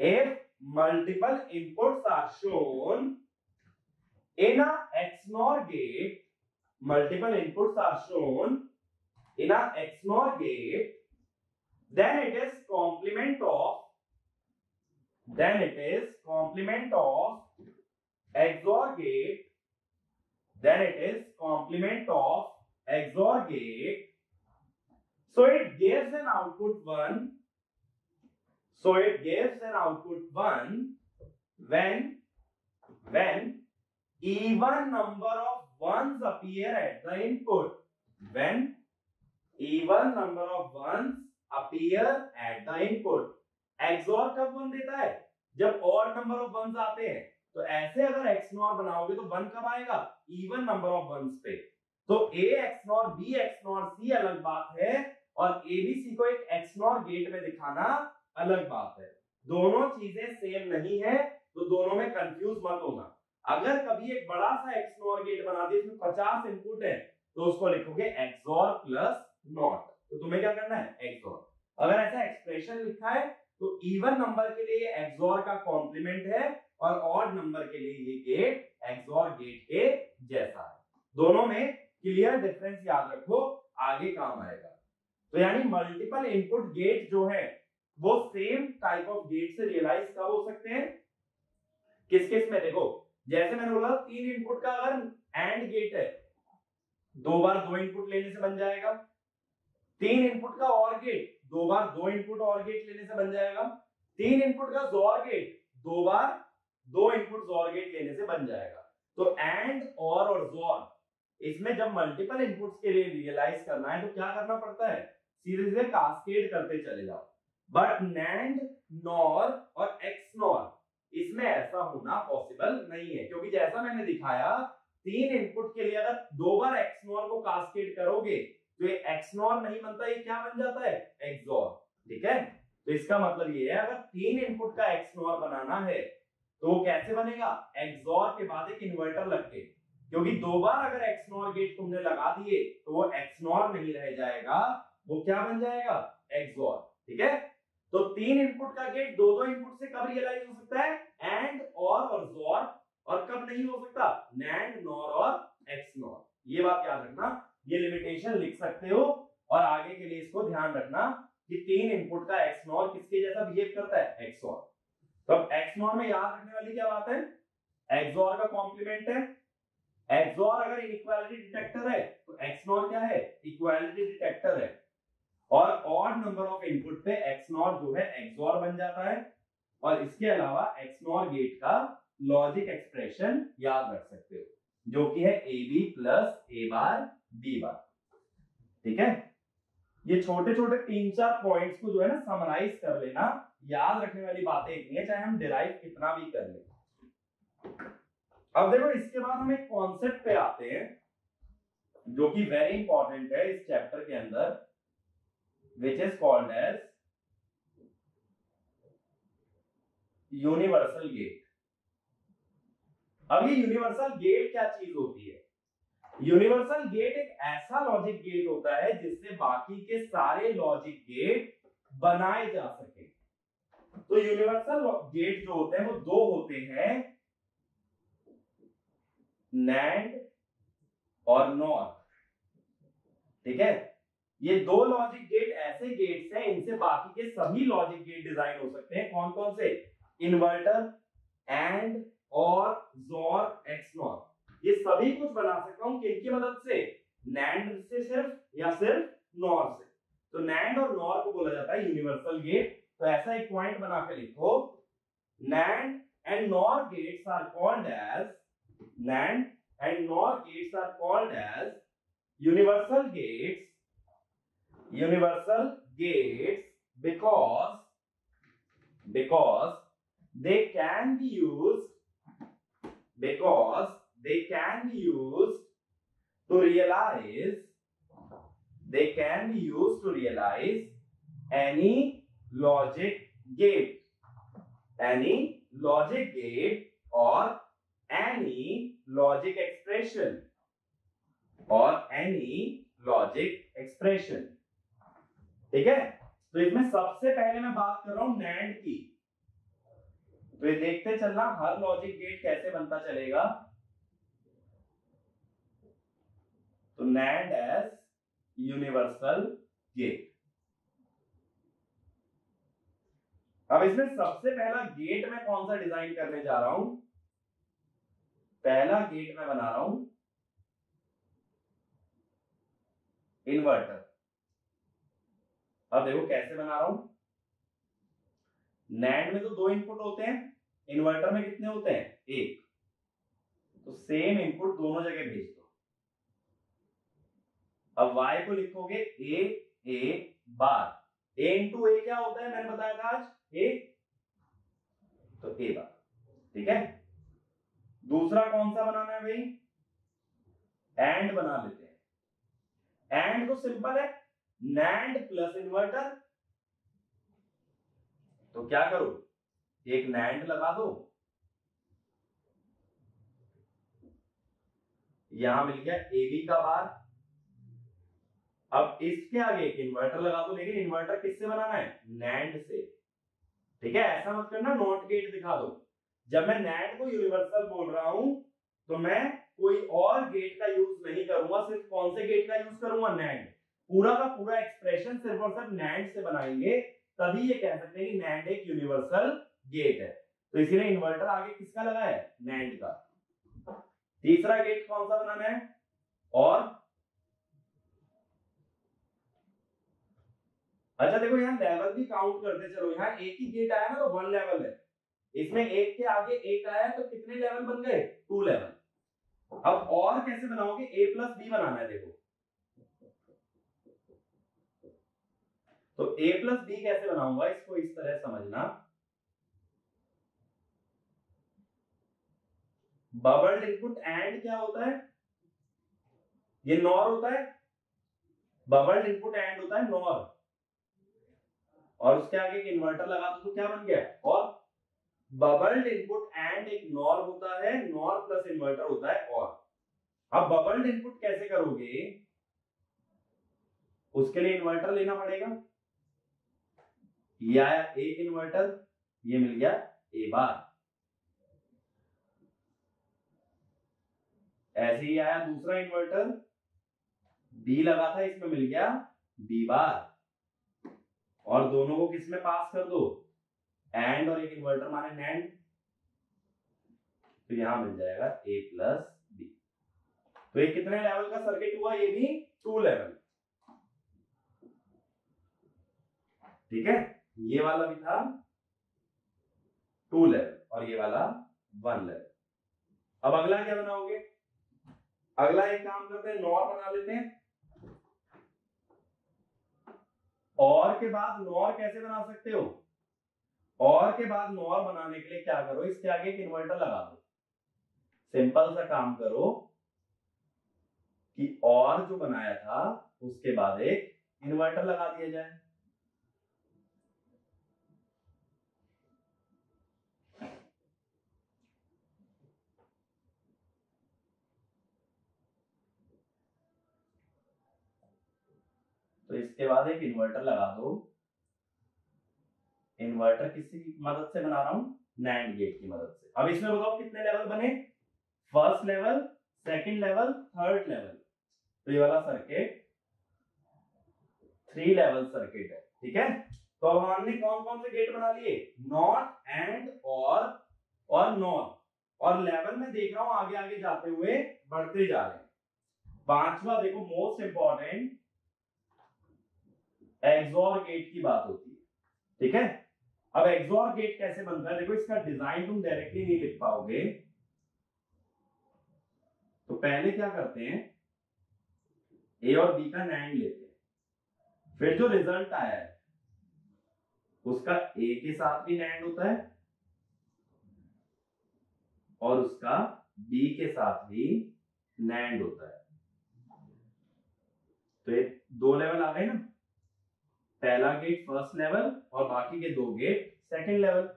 if multiple inputs are shown in a XNOR gate, multiple inputs are shown in a XNOR gate, then it is complement of XOR gate, then it is complement of XOR gate, so it gives an output 1. So it gives an output 1 when even number of ones appear at the input. When even number of ones appear at the input. XOR कब one देता है? जब odd number of ones आते हैं. तो ऐसे अगर XNOR बनाओगे तो वन कब आएगा? even number of ones पे. तो A XNOR B XNOR C अलग बात है और ABC को एक XNOR गेट में दिखाना अलग बात है. दोनों चीजें सेम नहीं है तो दोनों में कंफ्यूज मत होना. अगर कभी एक बड़ा सा XNOR गेट बना दिया इसमें 50 इनपुट है तो उसको लिखोगे XOR प्लस नॉट. तो तुम्हें क्या करना है? XOR. अगर ऐसा एक्सप्रेशन लिखा है तो इवन नंबर के लिए XOR का कॉम्प्लीमेंट है और ऑड नंबर के लिए ये गेट XOR गेट के जैसा है. दोनों में क्लियर डिफरेंस याद रखो, आगे काम आएगा. तो यानी मल्टीपल इनपुट गेट जो है वो सेम टाइप ऑफ गेट से रियलाइज कब हो सकते हैं? किस किस में? देखो जैसे मैंने बोला 3 इनपुट का अगर एंड गेट है, 2 बार 2 इनपुट लेने से बन जाएगा. 3 इनपुट का और गेट 2 बार 2 इनपुट और गेट लेने से बन जाएगा. 3 इनपुट का जोर गेट 2 बार 2 इनपुट जोर गेट लेने से बन जाएगा. तो एंड और जोर इसमें जब मल्टीपल इनपुट्स के लिए रियलाइज करना है तो क्या करना पड़ता है? सीधे सीधे कास्केड करते चले जाओ. बट नैंड, नॉर और एक्सनॉर इसमें ऐसा होना पॉसिबल नहीं है, क्योंकि जैसा मैंने दिखाया 3 इनपुट के लिए अगर 2 बार एक्सनॉर को कास्केड करोगे तो ये एक्सनॉर नहीं बनता, ये क्या बन जाता है? एक्सॉर. ठीक है, तो इसका मतलब ये है अगर 3 इनपुट का एक्सनॉर बनाना है तो वो कैसे बनेगा? एक्सॉर के बाद एक इन्वर्टर लग के, क्योंकि 2 बार अगर एक्सनॉर गेट तुमने लगा दिए तो वो एक्सनॉर नहीं रह जाएगा, वो क्या बन जाएगा? एक्सॉर. ठीक है, तो 3 इनपुट का गेट 2-2 इनपुट से कब रियलाइज हो सकता है? एंड, और जोर. और कब नहीं हो सकता? नैंड, नॉर और एक्सनॉर. ये बात याद रखना, ये लिमिटेशन लिख सकते हो और आगे के लिए इसको ध्यान रखना कि 3 इनपुट का एक्सनॉर किसके जैसा बिहेव करता है? एक्सॉर. तो अब एक्सनॉर में याद रखने वाली क्या बात है? एक्सॉर का कॉम्प्लीमेंट है. एक्सॉर अगर इनइक्वालिटी डिटेक्टर है तो एक्सनॉर क्या है? इक्वालिटी डिटेक्टर है. और ऑड नंबर ऑफ इनपुट पे एक्सनॉर जो है एक्सॉर बन जाता है. और इसके अलावा एक्सनॉर गेट का लॉजिक एक्सप्रेशन याद रख सकते हो, जो कि है AB plus A bar B बार. ठीक है, ये छोटे छोटे 3-4 पॉइंट्स को जो है ना समराइज कर लेना. याद रखने वाली बातें इतनी है चाहे हम डिराइव कितना भी कर लें. अब देखो इसके बाद हम एक कॉन्सेप्ट पे आते हैं जो कि वेरी इंपॉर्टेंट है इस चैप्टर के अंदर, which is called as universal gate. अब ये यूनिवर्सल गेट क्या चीज होती है? यूनिवर्सल गेट एक ऐसा लॉजिक गेट होता है जिससे बाकी के सारे लॉजिक गेट बनाए जा सके. तो यूनिवर्सल गेट जो होते हैं वो 2 होते हैं, नैंड और नॉर. ठीक है, ये 2 लॉजिक गेट ऐसे गेट्स हैं इनसे बाकी के सभी लॉजिक गेट डिजाइन हो सकते हैं. कौन कौन से? इन्वर्टर, एंड, और, जोर, एक्सनॉर. ये सभी कुछ बना सकता हूं किनकी मदद से? नैंड से सिर्फ या सिर्फ नॉर से. तो नैंड और नॉर को बोला जाता है यूनिवर्सल गेट. तो ऐसा एक पॉइंट बना के लिखो, NAND and NOR gates are called as, NAND and NOR gates are called as universal gates. Universal gates because they can be used to realize any logic gate or any logic expression. ठीक है, तो इसमें सबसे पहले मैं बात कर रहा हूं नैंड की. तो ये देखते चलना हर लॉजिक गेट कैसे बनता चलेगा. तो नैंड एज यूनिवर्सल गेट. अब इसमें सबसे पहला गेट मैं कौन सा डिजाइन करने जा रहा हूं? पहला गेट मैं बना रहा हूं इन्वर्टर. अब देखो कैसे बना रहा हूं. नैंड में तो 2 इनपुट होते हैं, इन्वर्टर में कितने होते हैं? 1. तो सेम इनपुट दोनों जगह भेज दो। अब y को लिखोगे a बार। a इंटू ए क्या होता है मैंने बताया था आज, a, तो a बार। ठीक है, दूसरा कौन सा बनाना है भाई, एंड बना लेते हैं। एंड तो सिंपल है, नैंड प्लस इन्वर्टर। तो क्या करो, एक नैंड लगा दो, यहां मिल गया AB का बार। अब इसके आगे एक इन्वर्टर लगा दो, लेकिन इन्वर्टर किससे बनाना है, नैंड से। ठीक है, ऐसा मत करना नॉट गेट दिखा दो। जब मैं नैंड को यूनिवर्सल बोल रहा हूं तो मैं कोई और गेट का यूज नहीं करूंगा, सिर्फ कौन से गेट का यूज करूंगा, नैंड। पूरा का पूरा एक्सप्रेशन सिर्फ और सिर्फ नैंड से बनाएंगे, तभी ये कह सकते हैं कि नैंड एक यूनिवर्सल गेट है। तो इसीलिए इन्वर्टर आगे किसका लगा है, नैंड का। तीसरा गेट कौन सा बनाना है, और अच्छा देखो यहाँ लेवल भी काउंट करते चलो, यहाँ एक ही गेट आया ना तो 1 लेवल है, इसमें एक के आगे एक आया तो कितने लेवल बन गए, 2 लेवल। अब और कैसे बनाओगे, a प्लस बी बनाना है देखो, तो a प्लस बी कैसे बनाऊंगा, इसको इस तरह समझना। बबल्ड इनपुट एंड क्या होता है, ये नॉर होता है, बबल्ड इनपुट एंड होता है नॉर, और उसके आगे एक इन्वर्टर लगा दो तो क्या बन गया, और बबल्ड इनपुट एंड एक नॉर होता है, नॉर प्लस इन्वर्टर होता है और। अब बबल्ड इनपुट कैसे करोगे, उसके लिए इन्वर्टर लेना पड़ेगा, ये आया एक इन्वर्टर, ये मिल गया ए बार। ऐसे ही आया दूसरा इन्वर्टर, बी लगा था, इसमें मिल गया बी बार, और दोनों को किस में पास कर दो, एंड और एक इन्वर्टर माने नैंड, तो यहां मिल जाएगा ए प्लस बी। तो ये कितने लेवल का सर्किट हुआ, ये भी 2 लेवल। ठीक है, ये वाला भी था 2 लेवल और ये वाला 1 लेवल। अब अगला क्या बनाओगे, अगला एक काम करते हैं, नॉर बना लेते हैं। और के बाद नॉर कैसे बना सकते हो, और के बाद नॉर बनाने के लिए क्या करो, इसके आगे एक इन्वर्टर लगा दो। सिंपल सा काम करो कि और जो बनाया था उसके बाद एक इन्वर्टर लगा दिया जाए। तो इसके बाद एक इन्वर्टर लगा दो। इन्वर्टर किसकी मदद से बना रहा हूं, नैंड गेट की मदद से। अब इसमें बताओ कितने लेवल बने, first level, second level, third level. तो ये वाला सर्किट 3 लेवल सर्किट है। ठीक है, तो अब हमने कौन कौन से गेट बना लिए, नॉट, एंड, और नॉर, और लेवल में देख रहा हूं आगे आगे जाते हुए बढ़ते जा रहे हैं। पांचवा देखो मोस्ट इंपॉर्टेंट, एक्सॉर गेट की बात होती है। ठीक है, अब एक्सॉर गेट कैसे बनता है, देखो इसका डिजाइन तुम डायरेक्टली नहीं लिख पाओगे, तो पहले क्या करते हैं, ए और बी का नैंड लेते हैं, फिर जो रिजल्ट आया है उसका ए के साथ भी नैंड होता है और उसका बी के साथ भी नैंड होता है। तो ये 2 लेवल आ गए ना, पहला गेट फर्स्ट लेवल और बाकी के 2 गेट सेकंड लेवल,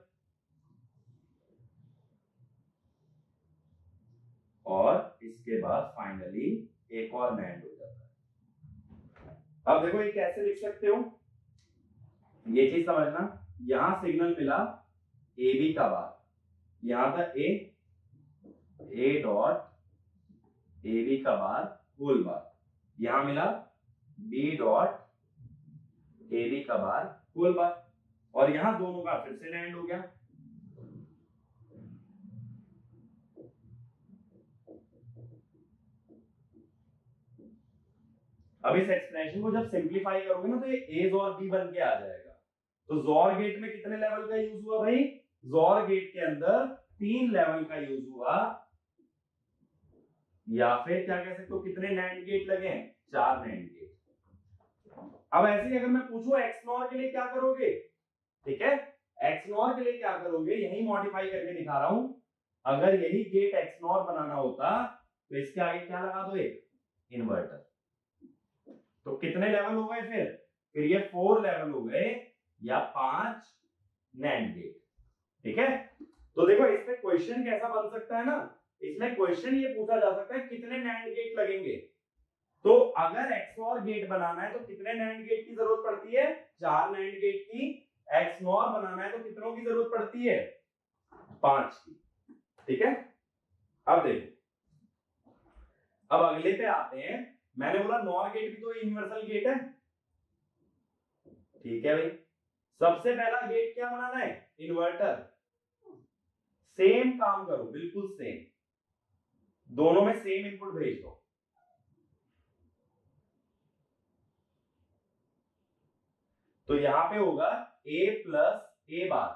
और इसके बाद फाइनली एक और नैंड हो जाता है। अब देखो ये कैसे लिख सकते हो, ये चीज समझना, यहां सिग्नल मिला ए बी का बार, यहां था ए डॉट ए बी का बार होल बार, यहां मिला बी डॉट ए बी का बार होल बार, और यहां दोनों का फिर से नैंड हो गया। अब इस एक्सप्रेशन को जब सिंप्लीफाई करोगे ना तो ये ए जोर बी बन के आ जाएगा। तो जोर गेट में कितने लेवल का यूज हुआ भाई, जोर गेट के अंदर 3 लेवल का यूज हुआ, या फिर क्या कह सकते हो कितने नैंड गेट लगे हैं, 4 नैंड गेट। अब ऐसे ही अगर मैं पूछूं एक्स नॉर के लिए क्या करोगे, ठीक है, एक्स नॉर के लिए क्या करोगे, यही मॉडिफाई करके दिखा रहा हूं। अगर यही गेट एक्स नॉर बनाना होता तो इसके आगे क्या लगा दो, एक इन्वर्टर। तो कितने लेवल हो गए फिर ये 4 लेवल हो गए या 5 नैंड गेट, ठीक है। तो देखो इसमें क्वेश्चन कैसा बन सकता है ना, इसमें क्वेश्चन ये पूछा जा सकता है कितने नैंड गेट लगेंगे। तो अगर एक्सनॉर गेट बनाना है तो कितने नैंड गेट की जरूरत पड़ती है, 4 नैंड गेट की। एक्सनॉर बनाना है तो कितनों की जरूरत पड़ती है, 5 की, ठीक है। अब देखो, अब अगले पे आते हैं। मैंने बोला नॉर गेट भी तो यूनिवर्सल गेट है, ठीक है भाई। सबसे पहला गेट क्या बनाना है, इन्वर्टर। सेम काम करो, बिल्कुल सेम, दोनों में सेम इनपुट भेज दो। तो यहां पे होगा a प्लस ए बार।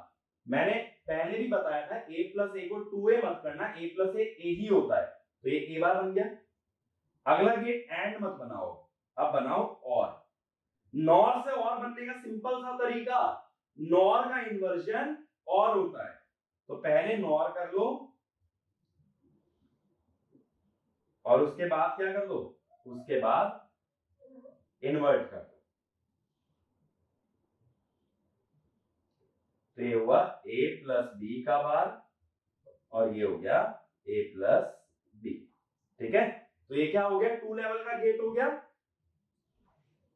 मैंने पहले भी बताया था a प्लस ए को 2a मत करना, a प्लस ए ही होता है, तो ये a बार बन गया। अगला गेट एंड मत बनाओ, अब बनाओ और। नॉर से और बनने का सिंपल सा तरीका, नॉर का इन्वर्जन और होता है, तो पहले नॉर कर लो और उसके बाद क्या कर दो, उसके बाद इन्वर्ट कर दो। तो ये हुआ a प्लस बी का बार और ये हो गया a प्लस बी, ठीक है। तो ये क्या हो गया, 2 लेवल का गेट हो गया।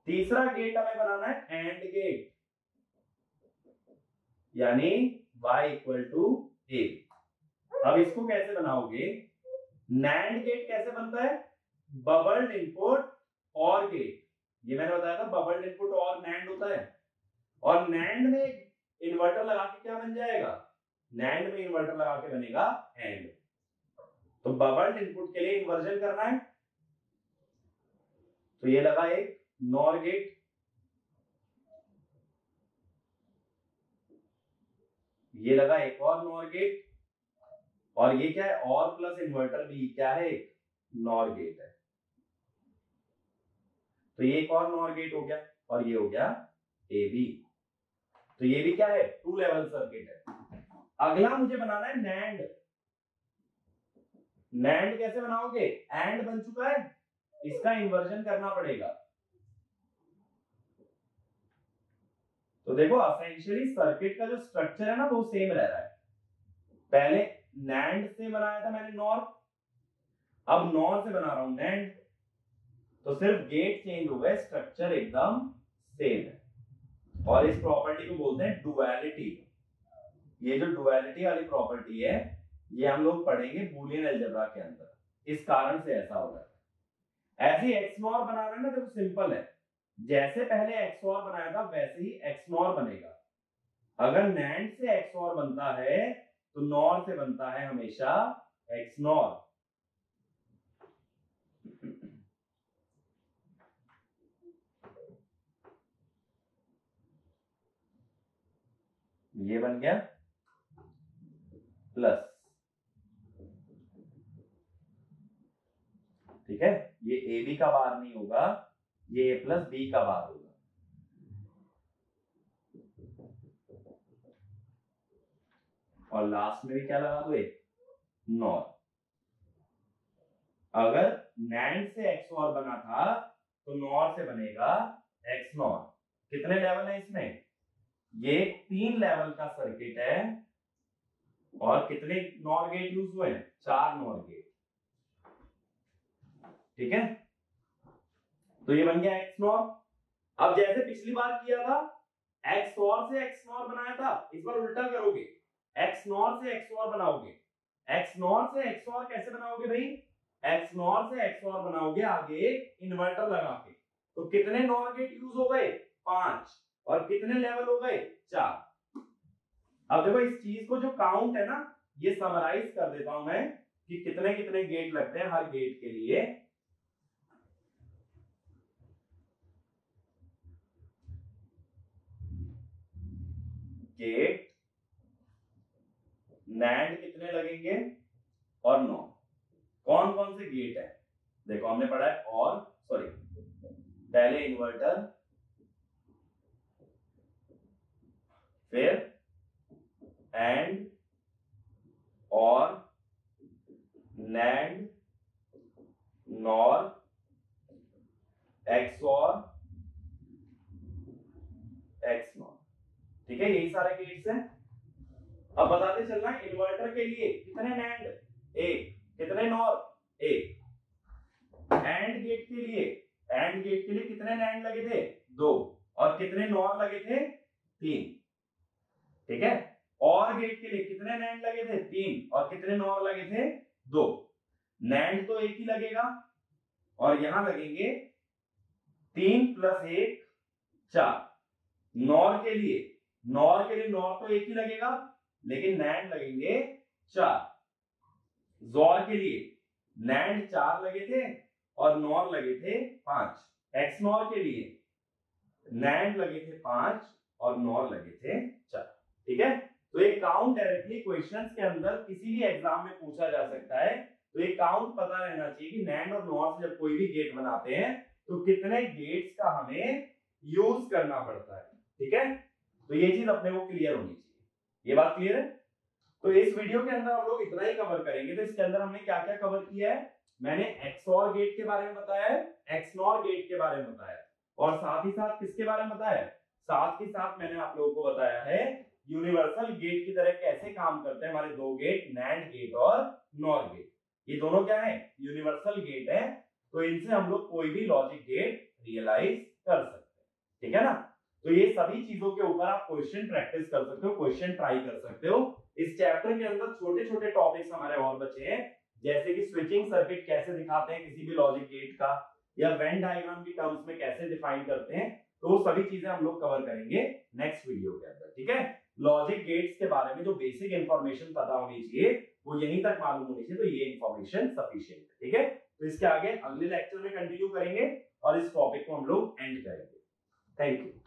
तीसरा गेट हमें बनाना है एंड गेट, यानी y इक्वल टू ए। अब इसको कैसे बनाओगे, नैंड गेट कैसे बनता है, बबल्ड इनपुट और गेट। ये मैंने बताया था बबल्ड इनपुट और नैंड होता है, और नैंड में इन्वर्टर लगा के क्या बन जाएगा, नैंड में इन्वर्टर लगा के बनेगा एंड। तो बबल्ड इनपुट के लिए इन्वर्जन करना है, तो ये लगा एक नॉर गेट, ये लगा एक और नॉर गेट, और ये क्या है, और प्लस इन्वर्टर भी क्या है, एक नॉर गेट है। तो ये एक और नॉर गेट हो गया और ये हो गया ए बी। तो ये भी क्या है, 2 लेवल सर्किट है। अगला मुझे बनाना है नैंड। नैंड कैसे बनाओगे, एंड बन चुका है, इसका इन्वर्जन करना पड़ेगा। तो देखो एसेंशियली सर्किट का जो स्ट्रक्चर है ना वो सेम रह रहा है। पहले नैंड से बनाया था मैंने नॉर, अब नॉर से बना रहा हूं नैंड। तो सिर्फ गेट चेंज हो गए, स्ट्रक्चर एकदम सेम है। और इस प्रॉपर्टी को बोलते हैं डुअलिटी। ये जो डुअलिटी वाली प्रॉपर्टी है ये हम लोग पढ़ेंगे बूलियन अलजेब्रा के अंदर, इस कारण से ऐसा होगा। ऐसे एक्स नॉर बनाना है ना, देखो सिंपल है, जैसे पहले एक्स नॉर बनाया था वैसे ही एक्स नॉर बनेगा। अगर नैंड से एक्स नॉर बनता है तो नॉर से बनता है हमेशा एक्स नॉर। ये बन गया प्लस, ठीक है। ये ए बी का बार नहीं होगा, ये ए प्लस बी का बार होगा। और लास्ट में भी क्या लगा दो, एक नॉर। अगर नैंड से एक्स नॉर बना था तो नॉर से बनेगा एक्स नॉर। कितने लेवल है इसमें, ये 3 लेवल का सर्किट है, और कितने नॉर गेट यूज हुए हैं, 4 नॉर गेट, ठीक है। तो ये बन गया एक्स नॉर। अब जैसे पिछली बार किया था, एक्स नॉर से एक्स नॉर बनाया था, इस बार उल्टा करोगे, एक्स नॉर से एक्स नॉर बनाओगे। एक्स नॉर से एक्स नॉर कैसे बनाओगे भाई, एक्स नॉर से एक्स नॉर बनाओगे आगे इन्वर्टर लगा के। तो कितने नॉर गेट यूज हो गए, 5, और कितने लेवल हो गए, 4। अब देखो इस चीज को जो काउंट है ना, ये समराइज कर देता हूं मैं कि कितने कितने गेट लगते हैं हर गेट के लिए। गेट नैंड कितने लगेंगे और नॉर, कौन कौन से गेट है, देखो हमने पढ़ा है और सॉरी पहले इन्वर्टर फिर एंड और नैंड नॉर XOR XNOR, ठीक है, यही सारे गेट्स हैं। अब बताते चलना इन्वर्टर के लिए कितने नैंड, एक, कितने नॉर, एक। एंड गेट के लिए कितने नैंड लगे थे, दो, और कितने नॉर लगे थे, तीन, ठीक है। और गेट के लिए कितने नैंड लगे थे, तीन, और कितने नॉर लगे थे, दो। नैंड तो एक ही लगेगा और यहां लगेंगे 3 + 1 4। नॉर के लिए नॉर तो एक ही लगेगा लेकिन नैंड लगेंगे 4। जोर के लिए नैंड 4 लगे थे और नॉर लगे थे 5। एक्सनॉर के लिए नैंड लगे थे 5 और नॉर लगे थे 4, ठीक है। तो एक काउंट डायरेक्टली क्वेश्चंस के अंदर किसी भी एग्जाम में पूछा जा सकता है, तो एक काउंट पता रहना चाहिए कि नैंड और नॉर से जब कोई भी गेट बनाते हैं तो कितने गेट्स का हमें यूज करना पड़ता है, ठीक है। तो ये चीज अपने को क्लियर होनी चाहिए, ये बात क्लियर है। तो इस वीडियो के अंदर हम लोग इतना ही कवर करेंगे। तो इसके अंदर हमने क्या क्या कवर किया है, मैंने XOR गेट के बारे में बताया है, XNOR गेट के बारे में बताया, और साथ ही साथ किसके बारे में बताया, साथ ही साथ मैंने आप लोगों को बताया है यूनिवर्सल गेट की तरह कैसे काम करते हैं हमारे दो गेट, नैंड गेट और नॉर गेट। ये दोनों क्या है, यूनिवर्सल गेट है, तो इनसे हम लोग कोई भी लॉजिक गेट रियलाइज कर सकते हैं, ठीक है ना। तो ये सभी चीजों के ऊपर आप क्वेश्चन प्रैक्टिस कर सकते हो, क्वेश्चन ट्राई कर सकते हो। इस चैप्टर के अंदर छोटे छोटे टॉपिक्स हमारे और बचे हैं, जैसे कि स्विचिंग सर्किट कैसे दिखाते हैं किसी भी लॉजिक गेट का, या वेन डायग्राम की टर्म्स में कैसे डिफाइन करते हैं, तो वो सभी चीजें हम लोग कवर करेंगे नेक्स्ट वीडियो के अंदर, ठीक है। लॉजिक गेट्स के बारे में जो बेसिक इंफॉर्मेशन पता होनी चाहिए वो यहीं तक मालूम होनी चाहिए, तो ये इंफॉर्मेशन सफिशिएंट है, ठीक है। तो इसके आगे अगले लेक्चर में कंटिन्यू करेंगे और इस टॉपिक को हम लोग एंड करेंगे। Thank you.